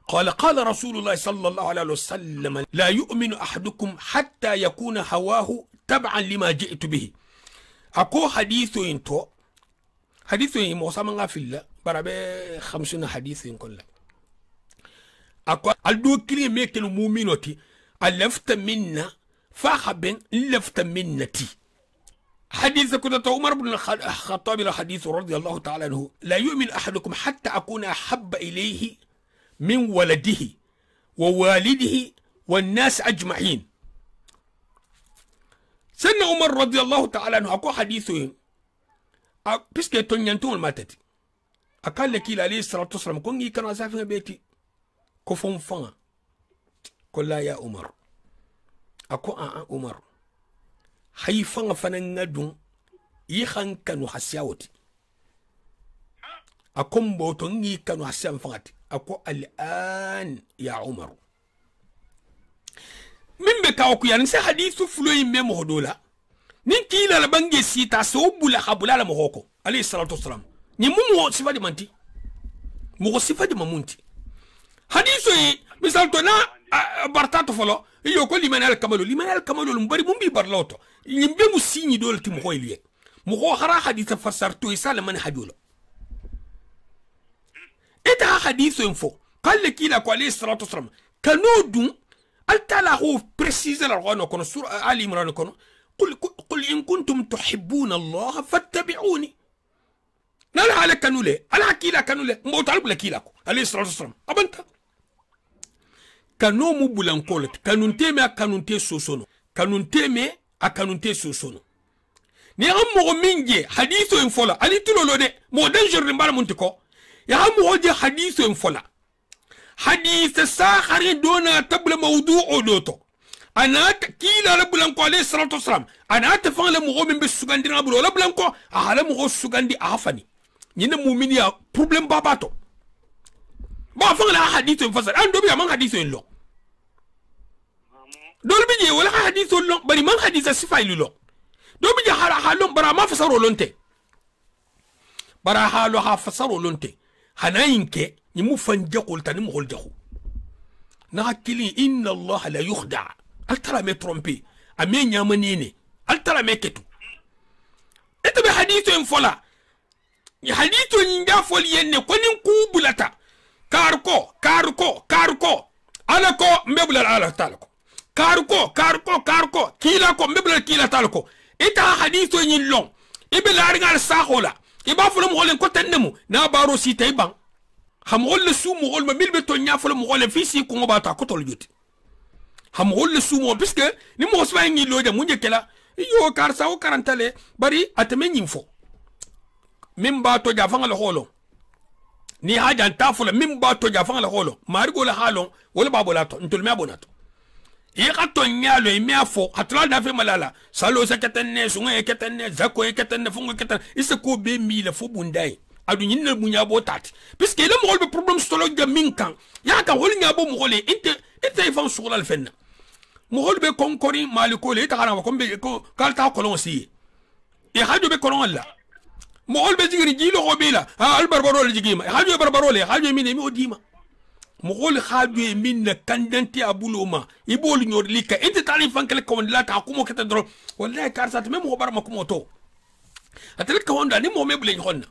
قال قال رسول الله صلى الله عليه وسلم لا يؤمن أحدكم حتى يكون هواه تبعا لما جئت به أكو حديث انتو حديث موسى من في الله برابي 50 حديث كله أكو الدو كلي ميكل مؤمنتي ألفت منا فاخبن لفت منتي حديث كنت عمر بن الخطاب حديث رضي الله تعالى عنه لا يؤمن أحدكم حتى أكون أحب إليه من ولده ووالده والناس أجمعين. سنة عمر رضي الله تعالى عنه أكو حديثه بسكي تنينتون الماتت أقال لك عليه الصلاة والسلام كوني كانوا أسافين بيتي كفون فان قل لا يا عمر أكو عمر haifanga fananga dun yihan kanu hasiawati akombo to ngi kanu hasiam fangati ako al'an ya Umar mimbe ka ku yan se hadithu fuloyi memo hodola nin kila la bange sita so bula habula la mohoko alayhi salatu wassalam ni mumu sifadi manti mu sifadi mamunti hadithu yi misal to na bartato folo iyo ko liman al kamalu mbari mumbi barloto yimbe mu signi dol ti mo hoyliye mo ho hara hadith fasartu isala man hadula eta hadith info qal kila ko alayhi salatu wassalam kanodun altala hu préciser la rono kono sur ali imran kono qul in kuntum tuhibbuna Allah fattabi'uni nala ala kanule ala kila kanule mo talbu la kila ko alayhi salatu wassalam abanta kanu mu bulankolet kanunteme a kanunte sosono kanunteme a kanunte sosono ni ammo minge hadithu en fola ali tulolo de mo danger mbara muntiko ya ammo hoje hadithu en fola hadith sakhari dona tabla mawdu'u doto ana kila bulanko alayhi salatu wassalam ana tafan le mo min be sugandi na bulo la bulanko ala mo sugandi afani nyina mu'mini ya problem babato ba fa la hadithu en fasal ando bi man hadithu en lo dol bi je wala hadithu lo bari man haditha sifa lo do bi je halon bara ma fasaro lonte bara halo ha fasaro lonte hanayinke ni mu fanje qulta ni mu holjahu na hakili inna Allah la yukhda altara me tromper ame nyamanene altara me ketu eto be hadithu en fola ni hadithu nda fol yenne konin kubulata karko alako mbebula ala talako karko kila ko mbebula kila talako ita hadithu nyin long ibe la ringal sahola iba fulum holen ko tannemu na baro si tay ban ham holle sumu hol ma milbe to nya fulum holen fi si ko ngobata ko tol joti ham holle sumu puisque ni mo swa ngi loja munje kala yo kar sa o karantale bari atame nyimfo mimba to jafanga le holo ni haja tafula mimba to jafanga le holo marigo le halon wala babolato ntul me abonato e kato nyalo e miafo atla da fe malala salo seketenne sunga eketenne zako eketenne fungo eketenne iseko be mi le fo bundai adu nyinna bunya botati puisque le mo be problem stolo ga minkan ya ka hol nya bo mo hole inte fan sugla le fenna mo hol be konkori maliko le ta kana ko be ko kalta kolon si e hadu be kolon la mo hol be jigiri jilo ko bela al barbaro le jigima hadu barbaro le hadu mi ne mi odima mo hol hadu min na kandanti abuluma ibol nyor lika inte tali fankele ko la ta ko mo kete dro wallahi karsat mem ko bar ma ko moto atel ko onda ni mo meble honna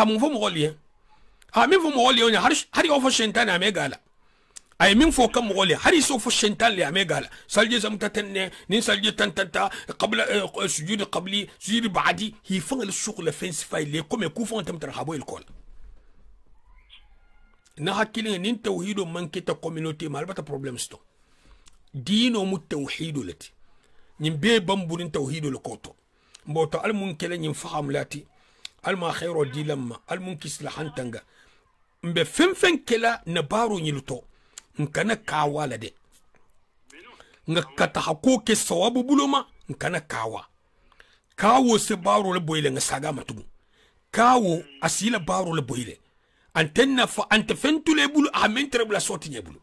mo fo mo hol min fo mo hol yonya hari ofo shentana me gala ay min fo kam mo hol hari so fo shentan le me gala salje zam tatenne nin salje tantanta qabla sujud qabli sujud ba'di hi fanga le shughla fens fay le comme ku fon tam tar habo el kol na hakili nin tawhido man kita communauté mal bata problème sto dino mu tawhido lati ñim be bamburin tawhido le koto mboto al mun kele ñim faham lati al ma khayro dilamma al mun kisla hantanga mbe fen kela na baro ñiluto nkana kawala de nga kata hako ke sawabu buloma nkana kawo se baro le boyle nga saga matugu kawo asila baro le boyle antenna fa ante fentule bulu amentre bla soti nyebulu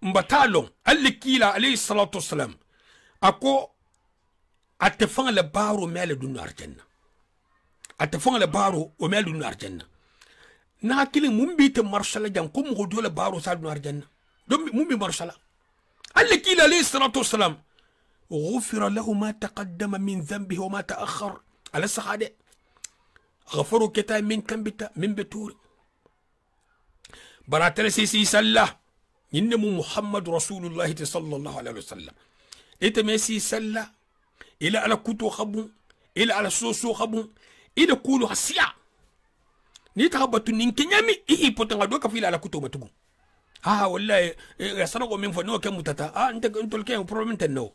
mbatalon allikila alayhi salatu wassalam ako atefan le baro mele dun arjanna atefan le baro o mele dun arjanna na hakili mumbi te marshala jam ko mo do le baro sa dun arjanna dum mumbi marshala allikila alayhi salatu wassalam غفر له ما تقدم من ذنبه وما تأخر على الصحادة غفروا كتا من كم بتا من بتور براتل سيسي سلا إنما محمد رسول الله صلى الله عليه وسلم إتمسي سلا إلى على كتو خبو إلى على سوسو خبو إلى كولو هسيا نيتخبطو نينكنيامي إيه بوتنغا دوكا فيلا على كتو بتقو والله يسرقوا من فنو كم تتا انت الكيم بروبلم تنو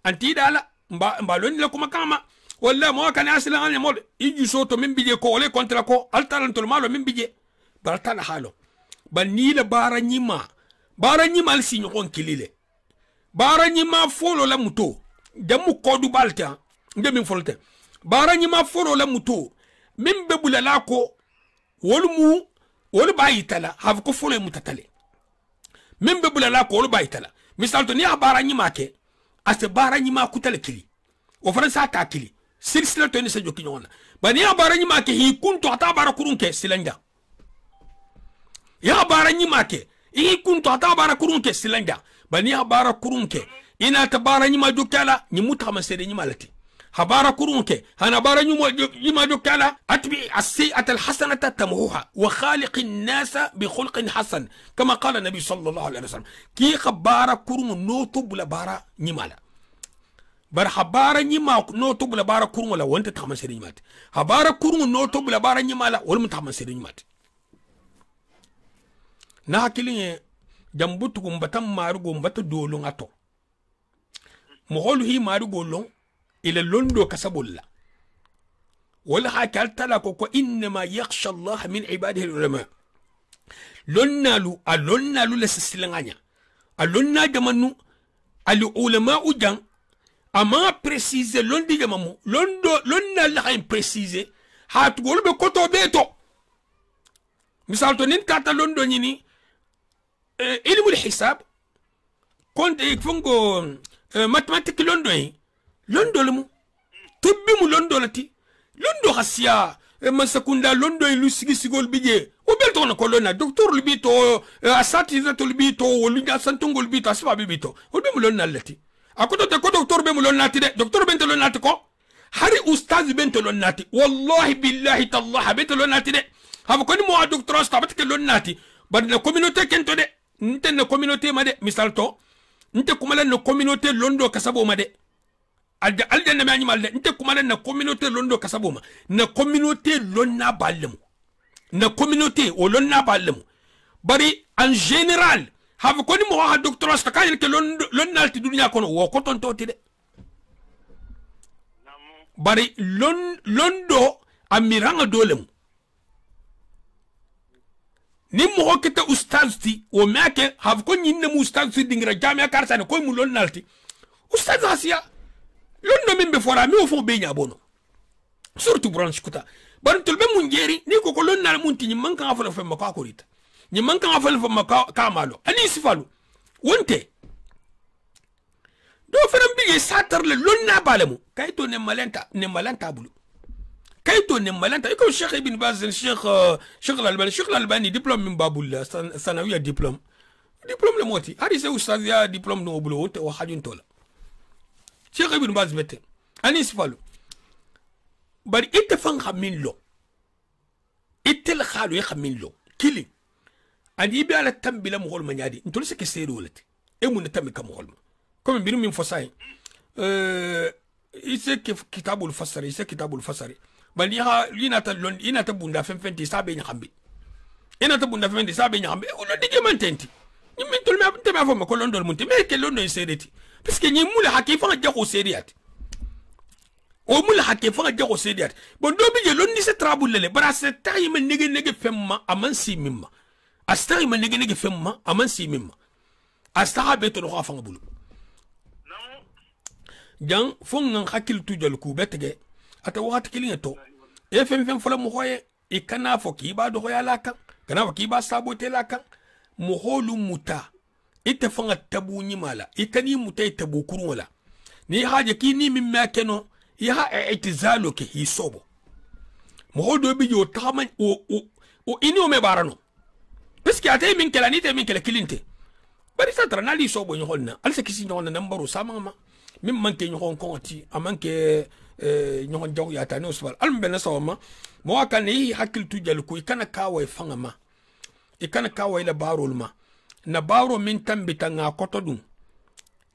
anti dala mba loni la kuma kama walla mo kan asila an mol iji soto min bije ko wala kontra ko altalan tol malo min bije bartana halo banni la baranyima al sinyo kon kilile baranyima folo la muto jamu kodu balta ndemi folte baranyima folo la muto min bebula la ko wol bayitala have ko folo mutatale min bebula la ko wol bayitala misal to ni baranyima ke ase bara nyima kutale kili o faransa ta kili silsila to ni se joki nyona bani ya bara nyima ke hi kunto ata bara kurunke silanja ya bara nyima ke hi kunto ata bara kurunke silanja bani ya bara kurunke ina ta bara nyima jokala ni muta masere nyima lati habara kurunke hana bara nyima jokala atbi as-sayyi'ata al-hasanata tamhuha wa khaliq an-nas bi khulqin hasan kama qala nabi sallallahu alaihi wasallam ki khabara kurun no tubla bara nyimala bar habara nyima no tubla bara kurun wala wonta taman sere nyimat habara kurun no tubla bara nyimala wala mutaman sere nyimat na hakilin jambutu gumbatan marugo mbata dolon ato mo holu hi marugo lon إلى اللندو كسبولا ولا حكالت لكو إنما يخشى الله من عباده العلماء لنالو لسسلنغانيا لنا جمانو العلماء جان أما بريسيزي لندي جمامو لنا لحين بريسيزي هاتقول بكتو بيتو مثال تو ننكاتا لندو نيني علم الحساب كنت يكفنكو ماتماتيك لندو londo lemu tibbi mu londo lati londo hasiya masakunda londo ilu sigol bije o belto na kolona docteur libito asati zato libito wolunya santongo libito asba bibito o be mu lonna lati akoto te ko docteur be mu lonna lati de docteur bento lonna lati ko hari ustaz bento lonna lati wallahi billahi tallah bento lonna lati de haba ko ni mo docteur stabat ke lonna lati bad na communauté kento de nte na communauté ma de misal to nte kumala na communauté londo kasabo ma de aljanna ma nyima nte kuma na communauté londo kasaboma na communauté lonna ballemu na communauté o lonna ballemu bari en général have ko ni mo ha docteur sta kayel ke lonna ti dunya kono wo ko ton toti de bari londo amiranga dolemu ni mo hokete ustaz ti o make have ko nyinne mu ustaz ti dingra jamia karsane ko mu lonnalti ustaz asiya londo min be fora mi o fo be nyabono surtout branche kuta ban tolbe mun jeri ni ko lonnal mun ti man kan afala fa maka korita ni man kan afala fa maka kamalo ani sifalu wonte do feram bi satar le lonna balemu kayto ne malanta bulu kayto ne malanta ko cheikh ibn baz cheikh al-albani diplôme min babul sanawiya diplôme le moti ari se ustaz ya diplôme no bulu wonte o hajun tola cheikh ibn baz bete ani sifalu bari ite fan xamin lo ite la xalu xamin lo kili ani bi ala tambila mo hol ma nyaadi ntol se ke seedo lati e mun tammi kam hol ma comme birum min fosay ise kitabul fasari bali ha linata bunda fen ti sabe ni xambi ina ta bunda fendi sabe nyambe o lo dige mantenti ni min tol me teme afo me ko londo munte me ke londo sereti parce que ni mula hakifa ga jago seriat o mula hakifa ga jago seriat bon do bi je londi se trabulele bara se tay me nege femma aman si mimma astari me nege femma aman si mimma asta be to ko afa ngabulu jang fon ngan hakil tu jol ku betege ata wakati kilinga to e fem fola mo hoye e kana fo ki ba do hoya la kan kana fo ki ba sabote la kan mo holu muta ite fanga tabu nyimala e kani muta tabu kurun wala ni haje ki ni min ma keno ya itizalo ke hisobo mo hodo bi jo taman o ini o me barano parce que ate min kala ni te min kala kilinte bari sa tra nali sobo ni holna alsa kisi nyona nambaro samama min manke ñoxon konti amanke ñoxon jaw ya tane usbal alm ben sawma mo wakane yi hakil tu jal ku kana kawai fangama kana kawai la barol ma na baro min tambita nga kotodum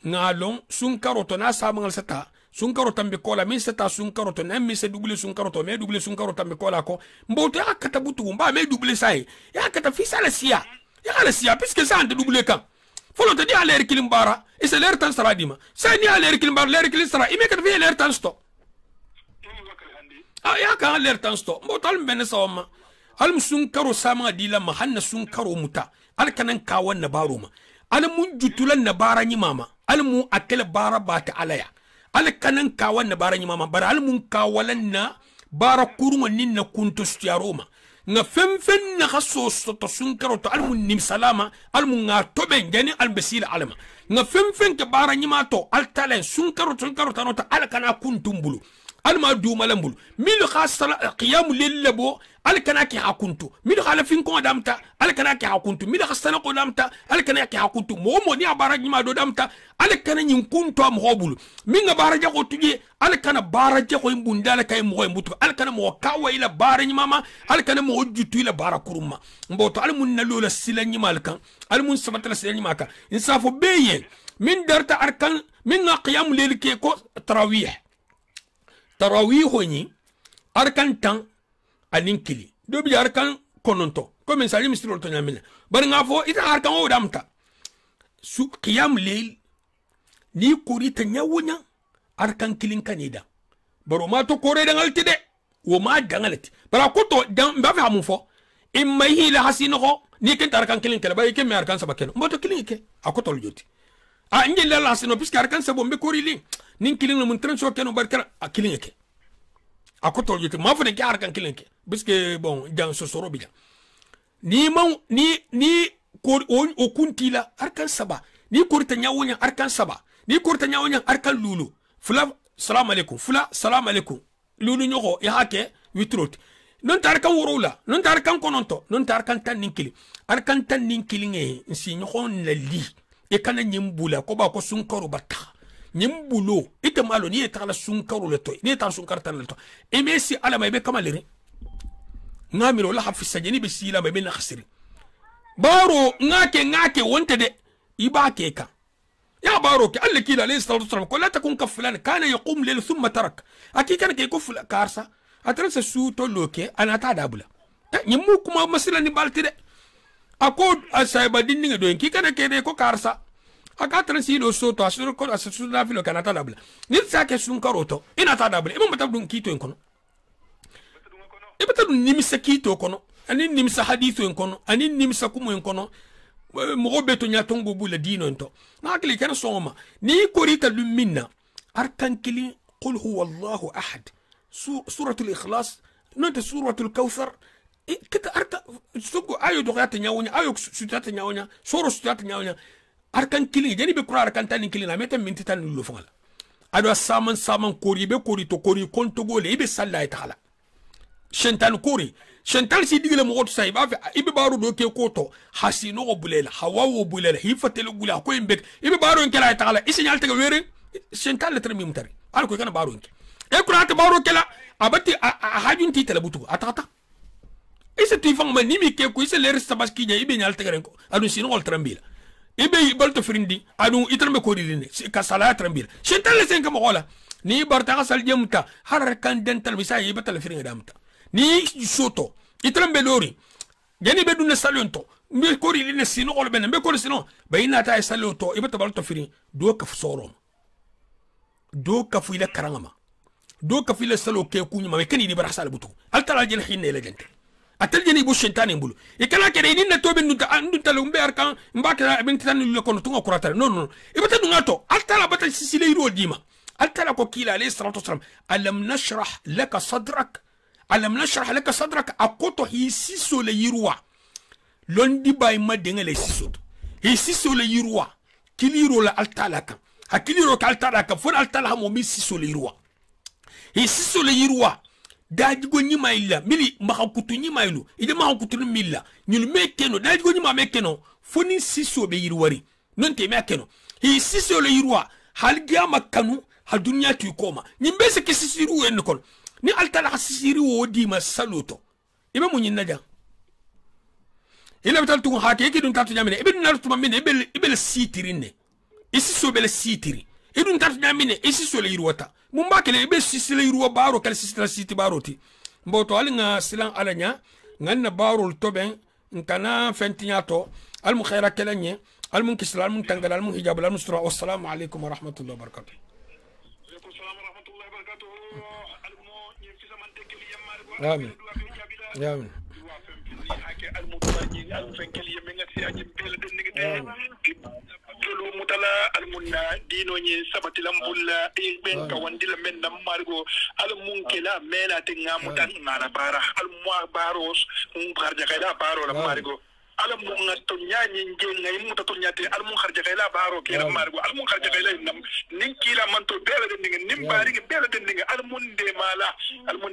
nga long sun karoto na samangal sata sun karoto tambe kola min sata sun karoto na mi se double sun karoto me double sun karoto tambe kola ko mboto akata butu mba me double sai ya kata fisala sia ya la sia puisque ça ande double kan folo te di aler kilim bara e se ler tan sara dima sa ni aler kilim bara ler kilim sara ime kat fi ler tan sto ya ka ler tan sto mo tal ben sawma al sun karo sama dila ma hanna sun karo muta al kanan ka wanna baro ma al mun jutulan na bara ni mama al mu akela bara bata alaya al kanan ka wanna bara ni mama bara al mun ka walanna bara kuruma ninna kuntu stiyaroma nga femfen na khaso to sun karo to al mun nim salama al mun nga tobe ngani al basila alama nga femfen ke bara nyima to al talen sun karo tanota al kana kuntumbulu al ma du malambulu mil khasala qiyam lillabo al kana ki hakuntu mil khala fin ko damta al kana ki hakuntu mil khasana ko damta al kana ki hakuntu mo ni bara nyima do damta al kana nyin kuntu am hobulu min nga bara jago tuje al kana bara jago imbundala kay mo mbutu al kana mo kawa ila bara nyima ma al kana mo jutu ila bara kuruma mboto al mun nalola sila nyima al kan al mun sabatala sila nyima ka insafo beye min darta arkan min nga qiyam lil ke ko tarawih honi arkan tan alinkili do bi arkan kononto comme ça li misiro to nyamina bar nga fo ita arkan o damta su qiyam layl ni kuri ta nyawunya arkan kilin kanida baro ma to kore dangal tide wo ma dangalati bara ko to dan ba fa mu fo imma hila hasino ko ni ken arkan kilin kala bay ke me arkan sabakeno mboto kilin ke akoto joti a ngel la hasino puisque arkan sabo be kori li nin kilin mun tren so keno barkara kilin ke akoto joti ma fa ne ke arkan kilin ke puisque bon dans ce soro bi ni man ni ko o kuntila arkan saba ni korta nyawunya arkan saba ni korta nyawunya arkan lulu fula salam alaikum fula salam alaikum lulu nyoko ya hake witrot non tar kan worula non tar kan kononto non tar kan tan ninkili arkan tan ninkili nge nsi nyoko na li e kana nyimbula ko ba ko sunkaro batta nyimbulo ite malo ni eta la sunkaro le toy ni eta sunkar tan le toy e mesi ala may be kamalere ngamiro la hafi sajeni be sila be na khasiri baro ngake wonte de ibake ka يا باروك قال لك كده عليه الصلاه والسلام لا تكون كفلان كان يقوم ليل ثم ترك اكيد كان كيكفل كارسا اترس سو تولوكي انا تادابلا يمكم مثلا نبالتي ده اكود اسايبا دين دو كي كان كده كو كارسا akatran si do soto asuro ko asusu na filo kana tadabla nil sake sun karoto ina tadabla imam tabdun kito en kono ibata dun nimisa kito kono ani nimisa hadithu en kono ani nimisa kumu en kono mo beto nyatongo bula dino ento nakli kana soma ni korita lumina arkankili qul huwa allah ahad suratul ikhlas nante suratul kautsar kita arta sugo ayo do gata nyawnya ayo sutata nyawnya soro sutata nyawnya arkankili jeni be kura arkantani kili na meta minti tan lu fala ado saman kori be kori to kori konto gole ibe salla taala shentan kori shentan si digile mo goto say ba ibe baro do ke koto hasino go bulela hawa wo bulela hifatelo gula ko imbe ibe baro en kala taala isignal tega were shentan le tremi mutari al ko kana baro en e kura ta baro kala abati hajunti tele butu atata ise tu fang ma nimi ke ko ise le resta baski nya ibe nyal tega renko adu sino gol trembila ibe balto frindi adu itrembe ko diline ka sala trembila shentan le sen kam gola ni barta sal jemta har kan dental misay ibe tele fringa damta ni soto itrembe lori jani be dunne salonto mbe kori line sino gol ben mbe kori sino bayina ta salonto ibata balto firi do ka sorom do ka fu ila karangama do ka fi la salo ke kunyuma me kani di barasal butu altala jeni hinne la gente atel jeni bu shentani mbulu e kala ke ni na tobe ndunta lo mbe arkan mbaka ben tan lu ko tunga kurata non ibata dunga to altala bata sisile yiro dima altala ko kila alayhi salatu wasalam alam nashrah laka sadrak alam nashrah laka sadrak akoto hi siso le yirwa londi bay ma denga le siso hi siso le yirwa kiliro la altala kan hakiliro ka altala kan fon altala mo mi siso le yirwa hi siso le yirwa dajigo nyima illa mili makakutu nyima ilu ide makakutu milla nyul mekeno dajigo nyima mekeno foni siso be yirwari non te mekeno hi siso le yirwa hal gama kanu ha dunya tu koma nyimbe se ke sisiru en kon ni altala sisiru wo di ma saluto ibe munyin naja ila betal tu ha ke dun tatu nyamine ibe dun tatu mamine ibe sitirine isiso be le sitiri idun tatu nyamine isiso le yirwata mumba kele ibe sisile yirwa baro kala sisila siti baroti mboto alinga silan alanya nganna baro toben nkana fentiato al mukhaira kelanye al munkisla al muntangala al muhijab al mustra wassalamu alaykum wa rahmatullahi wa barakatuh. آمين آمين mutala almunna dino nyi sabati lambulla ben ka wandila men nam margo almunkela mela tinga mutan ngana bara almwa baros barja kayda baro la margo alam mo ngato nyaani ngenga yimu to nyaate almun kharja kayla baro ke margo almun kharja kayla nam nin kila manto bela de ninga nim bari ke bela de ninga almun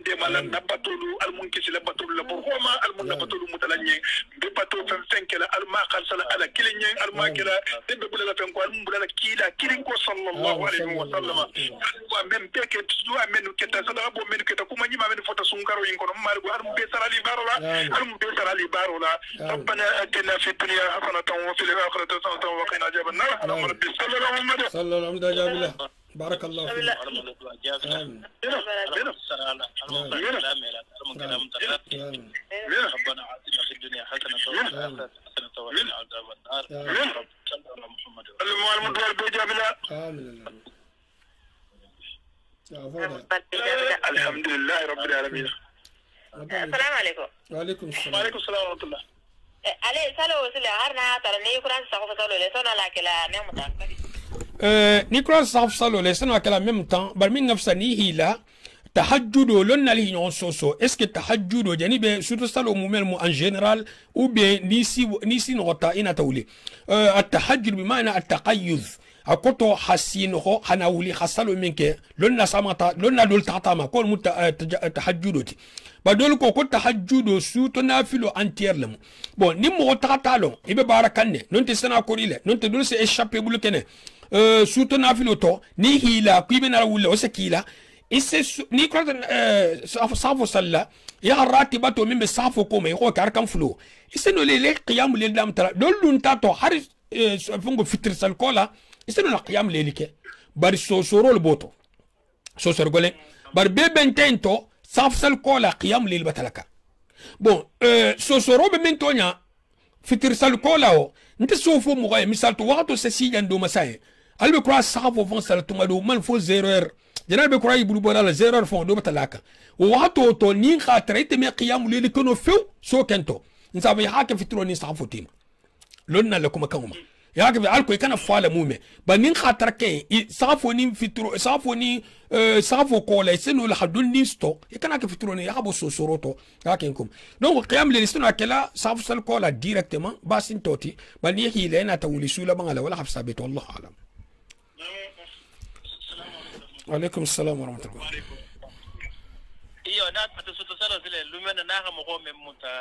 de mala nabatulu almun kisila batulu la boroma almun nabatulu mutalanye be pato fem fenkela alma khalsala ala kilinye alma kila de be bula fen ko almun bula kila kilin ko sallallahu alaihi wa sallama wa men peke tuwa menu keta sala bo menu keta kuma nyima men fota sunkaro yin ko margo almun be sarali barola almun be sarali barola rabbana أتنا في الدنيا حسنة وفي الآخرة حسنة وقنا عذاب النار اللهم رب صل على محمد صلى الله عليه وسلم بارك الله فيك ربنا آتنا في الدنيا حسنة وفي الآخرة حسنة وقنا عذاب النار رب صل على محمد الحمد لله رب العالمين. السلام عليكم. وعليكم السلام. وعليكم السلام ورحمة الله. علي سالو وسلا هرنا ترى نيكراس سافو سالو لسنا لا كلا نمتان نيكراس سافو سالو لسنا كلا ممتان برمين نفسني هيلا tahajjud lonna li nyon soso est-ce que tahajjud janibe surtout salo mumel mu en général ou bien nisi nota ina tawli at-tahajjud bi maana at-taqayyuz akoto hasino hanawli khasalo minke lonna samata lonna dol tatama ko mu tahajjudoti badol ko tahajjudo suto nafilo entière lem bon ni mo tatalo ibe barakanne non te sana ko ile non te dol se échapper bulu kene suto nafilo to ni hila kuibe na wulle o sekila isse ni ko safo salla ya ratibato min be safo ko me ko karkan fulo isse no le qiyam le dam tara dol dun tato har fungo fitr sal kola isse no qiyam le like bar so sorol boto so sor gole bar be bentento saf sal kola qiyam le batalaka bon so soro be mentonya fitr sal kola o nte so fo mo misal to wato se si jando masay albe ko safo fon sal to mado man fo 0 heure جناب بكراي بلوبولا لا زيرو فون دو بتلاكا وهاتو تو نين خاطريت مي قيام ليل كنو فيو سو كنتو نسابي حاكم في تروني صافو تيم لنا لكم كوما يا كيف الكو كان فالا مومي بنين خاطر كي صافو نين في ترو صافو ني صافو كولا سنو لحدون نيستو كان كيف تروني يا ابو سوروتو ياكنكم دونك قيام ليل سنو اكلا صافو سال كولا ديريكتومون باسين توتي بني هي لنا تولي سولا بنغلا ولا حسابيت والله اعلم. وعليكم السلام ورحمة الله. iyo na tutusala zile lumena na kama kwa memuta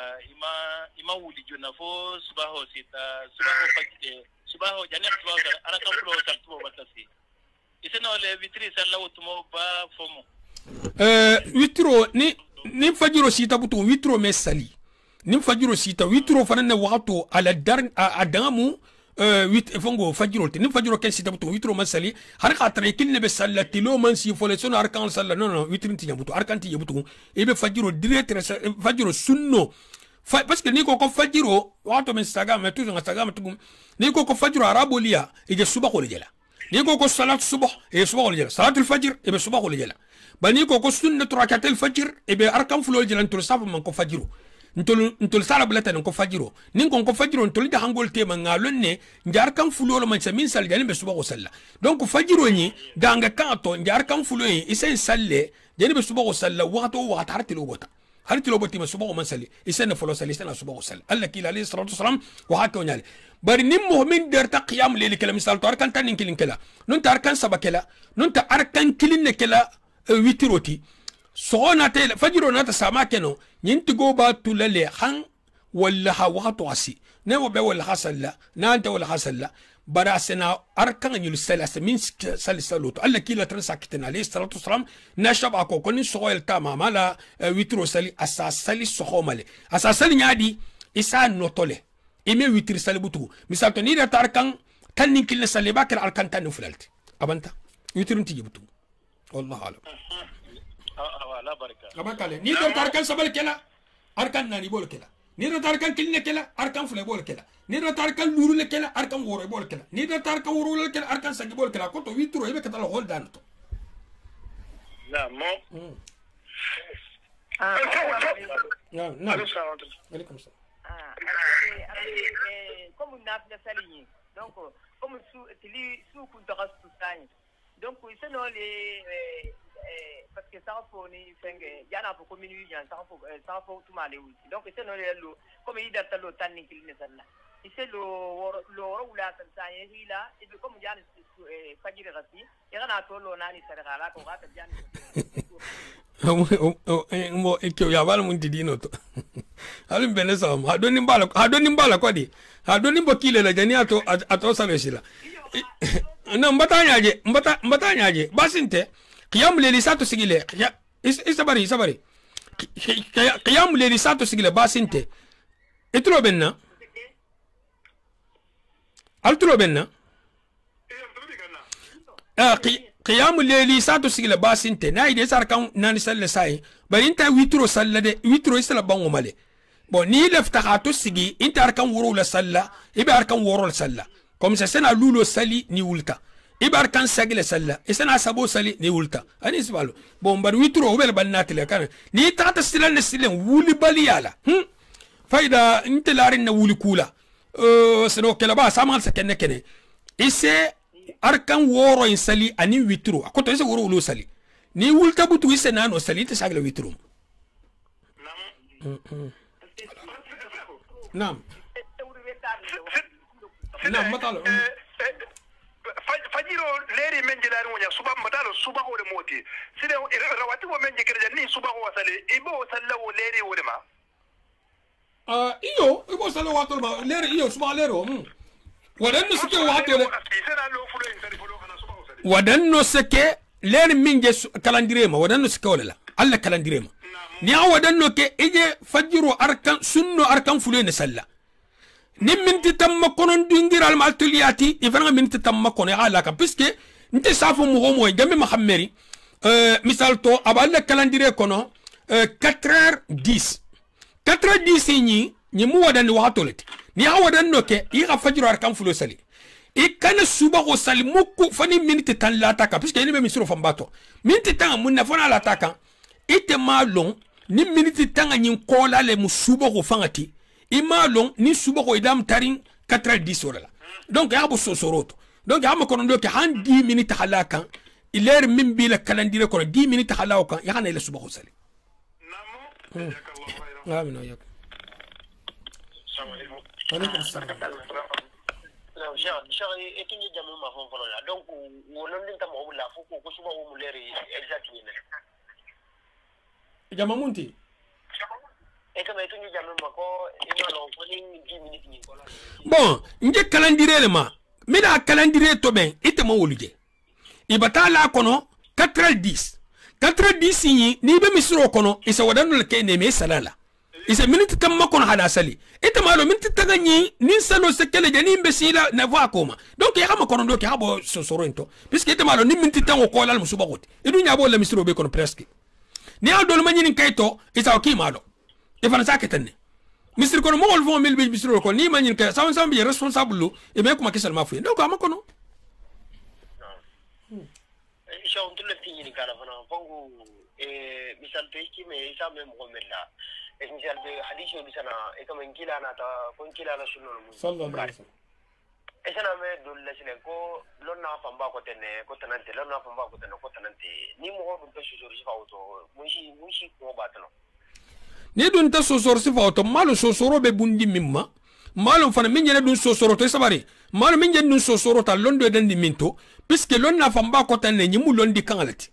ima wuli jona fo subaho sita subaho pakite subaho jana subaho ara kampulo saktubo batasi isena ole vitri sala utumo ba fomo vitro ni fajiro sita butu vitro mesali ni fajiro sita vitro fanana wato ala dar adamu fongo fajiro te ni fajiro ken sita butu witro masali har khatra kinne be sallati lo man si fole son arkan salla non non witrin ti yabutu arkan ti yabutu e be fajiro direct fajiro sunno parce que ni ko fajiro wato men saga me tuzo saga me tugum ni ko fajiro arabolia ije suba ko jela ni ko salat subh e suba ko jela salatul fajr e be suba ko jela ba ni ko sunnatu rakatul fajr e be arkam fulo jela ntul safu man ko fajiro ntul sala bulata ko fajiro nin ko fajiro ntul da hangol te man ngalon ne njar kan fulo man min sal jani be suba ko salla donc fajiro ni ganga kanto njar kan fulo yi isen salle jani be suba ko salla wato wa tartilo bota هل تلوبتي ما سبقوا من سلي يسنا فلوس سلي يسنا سبقوا سل الله كيل عليه الصلاة والسلام وحكوا نيال برنمه من درت قيام ليل كلا مثال تاركان تانين كلين كلا ننت أركان سبا كلا ننت أركان كلين كلا ويتروتي صونا تيل فجرنا تسمع كنو ينتجوا باتولا لخان ولا هواتو عسي نو بي ولا حصل لا نانت ولا حصل لا براسنا أركان يلسلس من سلسلوت الله كيلا ترسكتنا عليه الصلاة والسلام نشب أكو كوني سوال تمام على ويترو سلي أساس سلي سخومالي أساس سلي نادي إسان نوتولي إمي ويتر سلي بتو مثال تنير تاركان تاني كيلا سلي باكر أركان تاني فلالتي أبانتا ويتر نتيجي بتو والله أعلم لا بركة أبانتا لي نير تاركان سبال كلا أركان ناني بول كلا نير تاركان كلنا كلا أركان فلي بول كلا نير تاركان لورو كلا أركان وورو بول كلا نير تاركان وورو كلا أركان سجي بول كلا كنتو ويترو يبقى كتلا هول دانتو لا مو نعم عليكم السلام comme n'a pas saligné donc comme sous contexte tout ça donc c'est non les parce que ça faut ni fenge yana pour communiquer yan ça faut tout mal aussi donc c'est non les comme il date le temps qu'il ne s'en là c'est le ou la ça il là et comme yana fajir rasi il y a tout le nani sera là qu'on va te bien mo ekyo ya bala mun tidino to alum benesa hadoni mbala kwadi hadoni mbokile la jani ato salesila na mbata nyaje basinte qiyam leli sato sigile isabari qiyam leli sato sigile basinte etro benna altro benna قيام الليل ساتو سيغلا باسنتي ناي دي سار كان ناني سال ساي بري انت ويترو سال دي ويترو يسلا بانغو مالي بون ني لفتخاتو سيغي انت اركان ورو لا سالا يبي اركان ورو لا سالا كوم سنا لولو سالي ني ولتا يبي اركان ساغلا سالا اسنا سابو سالي ني ولتا اني سبالو بون بار ويترو وبل بنات لي كان ني تاتا سيلان سيلن ولي باليالا فايدا انت لارين ولي كولا سنو كلا با سامال سكن كني اسي arkan woro in sali ani witru akoto ise woro ulo sali ni wulta butu ise nano sali te sagla witru nam matalo fajiro leri menje la ngonya suba matalo suba ho de moti sire rawati wo menje kerja ni suba ho sali ibo sallawo leri wo de ma iyo ibo sallawo wato ma leri iyo suba lero wadanno sike wato le wadanno sike leri minje calendrier ma wadanno sike wala alla calendrier ma ni wadanno ke ije fajiro arkan sunno arkan fulo ne salla ni minti tamma konon dingiral maltuliyati ifanga minti tamma kono ala ka puisque nte safo mo homo gambe mahammeri misal to aballa calendrier kono 4h10 4h10 ni mu wadani watoleti ni wadanno ke iga fajiro arkan fulo sali ikana suba ko sali mukku fani minti tan la taka puisque ni be misro fambato minti tan munna fana la taka ite malon ni minti tan ni kola le musuba ko fangati imalon ni suba ko idam tarin 4h10 wala donc ya bo sosoroto donc ya ma kono do ke han 10 minutes halaka iler min bi la calendrier ko 10 minutes halaka ya kana ile suba ko sali namo amin ayak عليكم السلام. شغلي اتني جامو ما فون فون لا دونك ولون دين تام او لا فوكو كو سوبا او موليري اكزاكتلي جامو مونتي كما اتني جامو ما كو ايما لو فوني 10 minutes ni bon nje calendrier ma mida calendrier to ben itema woluje ibatala kono 4h10 ni be misro kono isa wadanu le ke ne me salala isa minute tamma kono hada sali ita malo minute tagani nin salo sekele jani mbesila na va koma donc ya kama kono do ke habo sosorento puisque ita malo ni minute tango ko lal musuba gote idu nya bo la misro be kono presque ni ado lo manyini kaito isa o ki malo e fana saketane misir kono mo wolfo mel be misir ko ni manyin ka sam sam bi responsable e be kuma kesal ma fu donc amako no isha on tulle tini kala fana fangu misal te ki me isa me mo mella misal be hadisi bi sana e kam ngila na ta kon kila na sunno mu sallallahu alaihi wasallam esana me dulle sine ko lonna famba ko tenne ko tanante lonna famba ko tenne ko tanante ni mo dum pe sujur sifa auto mushi ko batano ni dun ta sosoro sifa auto malo sosoro be bundi mimma malo fana min jene dun sosoro to sabari malo min jene dun sosoro ta londo dandi minto puisque lonna famba ko tenne nyimu londi kangalati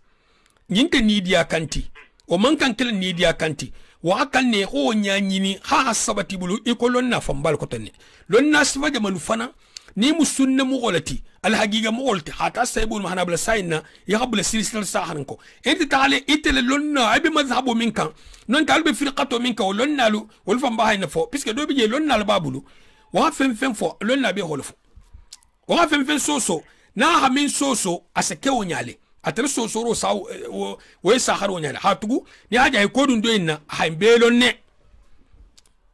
nyinka ni dia kanti o man kan kila ni dia kanti wa kan ne ho nyanyini ha sabati bulu iko lonna famba ko tenne lonna sifa jamalu fana ni musunna mugolati al haqiqa mugolti hata saybul mahana bla sayna ya qabla silsil sahan ko enti taale itele lonna abi madhhabu minka non talbe firqato minka lonna lu wol fam bahayna fo puisque do biye lonna al babulu wa fem fo lonna be holfo wa fem soso na ha min soso asake wonyale atel soso ro saw we sahar wonyale hatugu ni haja ko dun doyna haymbe lonne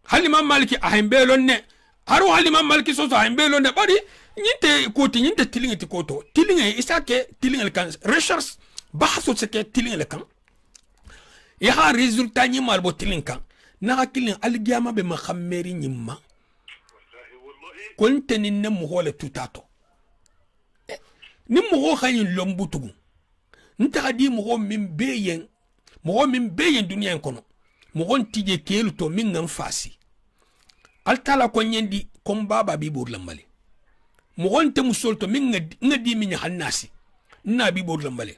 halima maliki haymbe lonne haro halima malki soso haymbe lonne bari nyinte koti nyinte tilingati koto tilinga isake tilinga kan recherche bahso seke tilinga kan ya ha resultat nyi malbo tilinka na hakilin algiyama be makhammeri nyimma konteni ne mo hole tutato ni mo khayin lombutugu nta di mo min beyen duniya kono mo gon tije kelu to min ngam fasi altala ko nyendi kom baba bi bor lambale mo gonte musolto min ngadi min hannasi na bi bor lambale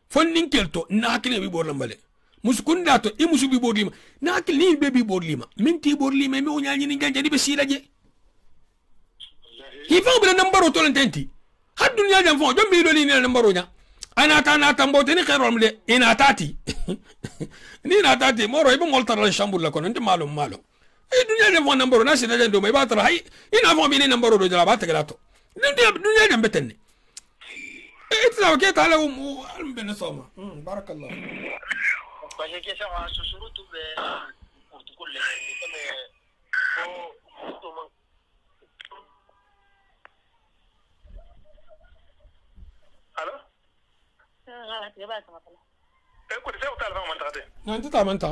fonnin kelto na hakile bi bor lambale muskunda to i musu bi bor lima na hakile ni bi bor lima min ti bor lima mi onyanyi ni ganja di be silaje hifa bla nambaro to lententi had dunya jam fo jombi do ni nambaro nya ana ta mbote ni khairul mle ina tati ni na tati moro ibo moltar la shambul la kono ndi malo dunia de fo nambaro na sina do may batara hay ina fo mi ni nambaro do jala batta galato dunia de betenne itla ke tala al ben soma barakallah parce que ça va se surtout pour tout le comme allo ko de sa tal fa man taate na nta manta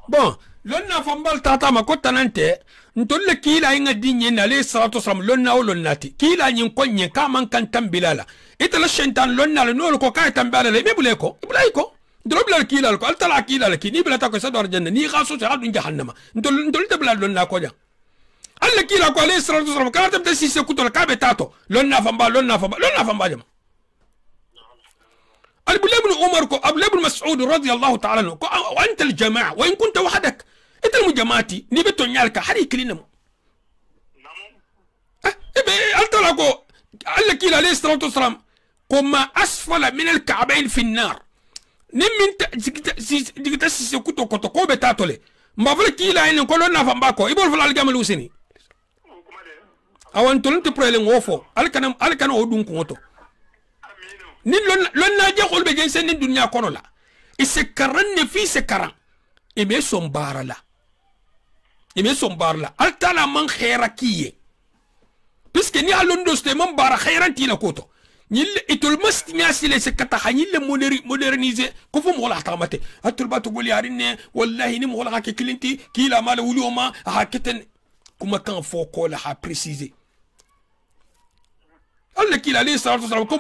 bon lonna fambal tata ma ko tanante ntolle kila inga dinye na le salatu salam lonna o lonnati kila nyin konye kama kan tambilala itala shentan lonna le no ko kay tambala le mebule ko ibulay ko ndrobla kila ko altala kila le kini bila ta ko sadar janna ni khasu ta adu jahannama ndol tabla lonna ko ja alla kila ko le salatu salam kala tabda sisse kutol kabe tato lonna famba jama abdullah ibn umar ko abdullah ibn mas'ud radiyallahu ta'ala anhu ko anta al jamaa wa in kunta wahdak انت المجمعاتي ني بتو نيالكا حري كلينم قلت لكو قال لك عليه الصلاه والسلام كما اسفل من الكعبين في النار نمن ديكتا كوتو كوتو كو بتاتولي ما فلك كيلا ان كولو نافام باكو يبول فلا الجامل وسني او انت لنت بريلين وفو الكن ودون كوتو نين لون ناجي خول بجين سن الدنيا كونو لا اسكرن في سكران ايمي سومبارا لا altala man khaira kiye puisque ni alondo ste man bara khairan ti la koto ñil itul mast ñasile se kata xanyil moderniser ko fu mo la tamate atul batu gol yarine wallahi ni mo la ke klinti kila mala wuluma ha keten kuma kan fo ko la ha préciser alla kila li salatu sallam ko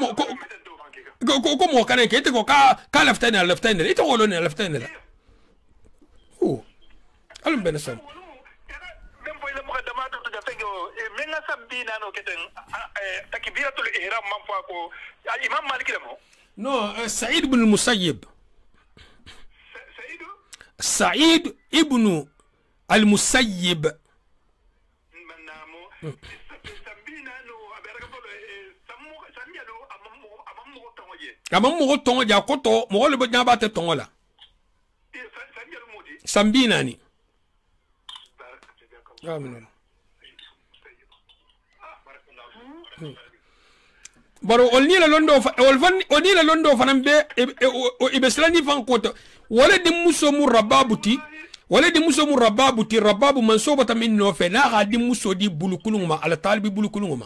mo kan ke te ko ka laftane ite ko lone laftane la alum ben sam menga sambina no keten takbiratul ihram man fa ko al imam malik lemo no sa'id ibn al-musayyib sa'id ibn al-musayyib manamo sambina no aberga bolo sammu sanjalo amam mo tongoje ko to mo le ba nyaba te tongola sambinani amin baro olni la londo fanan be ibe slani fan kota wala di muso mu rababuti rababu man sobata min no fe na ga di muso di bulukuluma ala talibi bulukuluma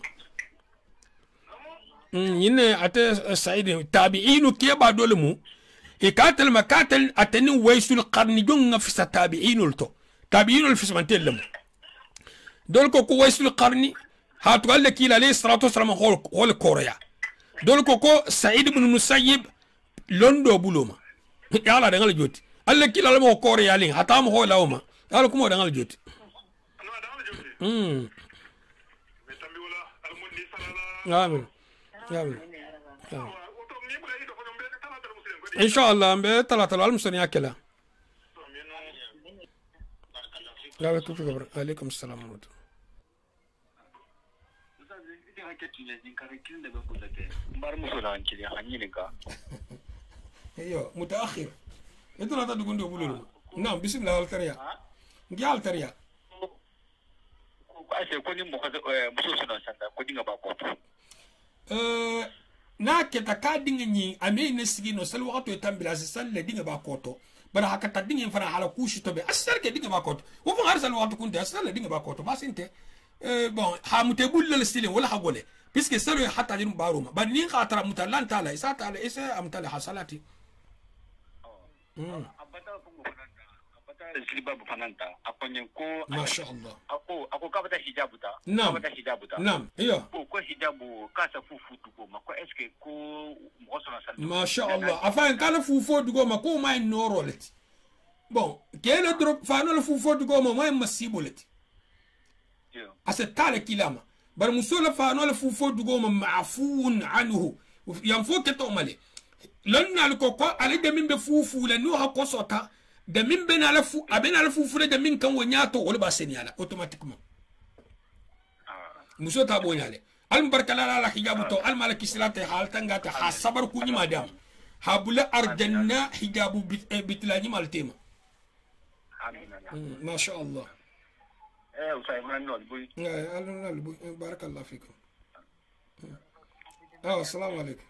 yine ate said tabi'inu ke ba dole mu e katel makatel atani waysul qarni jonga fi tabi'inul to tabi'inul fi samantel dol ko waysul qarni hatu alla kila alayhi salatu wassalam hol korea dol ko Saïd ibn Musayyib londo buloma yala dangal joti alla kila la mo korea lin hata mo lawma yala ko mo dangal joti amin amin inshallah mbe talata al musani akela عليكم السلام ورحمة الله. ايوه متاخر انت لا تقول بقولوا نعم بسم الله التريا نجي التريا na keta ka dinga nyi ame ne sigi no sel wakati tambila sel le dinga ba koto bara hakata dinga fana hala kushi to be asar ke dinga ba koto wo fa har sel wakati kunte asar le dinga ba koto ba sinte bon ha mutebul le stile wala hagole puisque sel hatta jin baruma ba ni khatara mutalanta la isa ta la isa amtala hasalati silibabu fananta akonye ko mashallah ako kabata hijabu ta kabata hijabu ta nam iyo ko hijabu kasa fufu dugo mako eske ko mosona sal mashallah afan kala fufu dugo mako mai norolet bon kele drop fano la fufu dugo mai masibolet asa tale kilama bar musola fano la fufu dugo maafuun anhu yanfo keto male lonna ko ale de min be fufu la no ha ko sota de min ben ala fu abena ala fu fure de min kan wonyato wala ba seniala automatiquement muso ta bonyale al barkala la hijabu to al malaki silate hal tangata ha sabar ku ni madam habula arjanna hijabu bitlani maltema ما شاء الله بارك الله فيكم السلام عليكم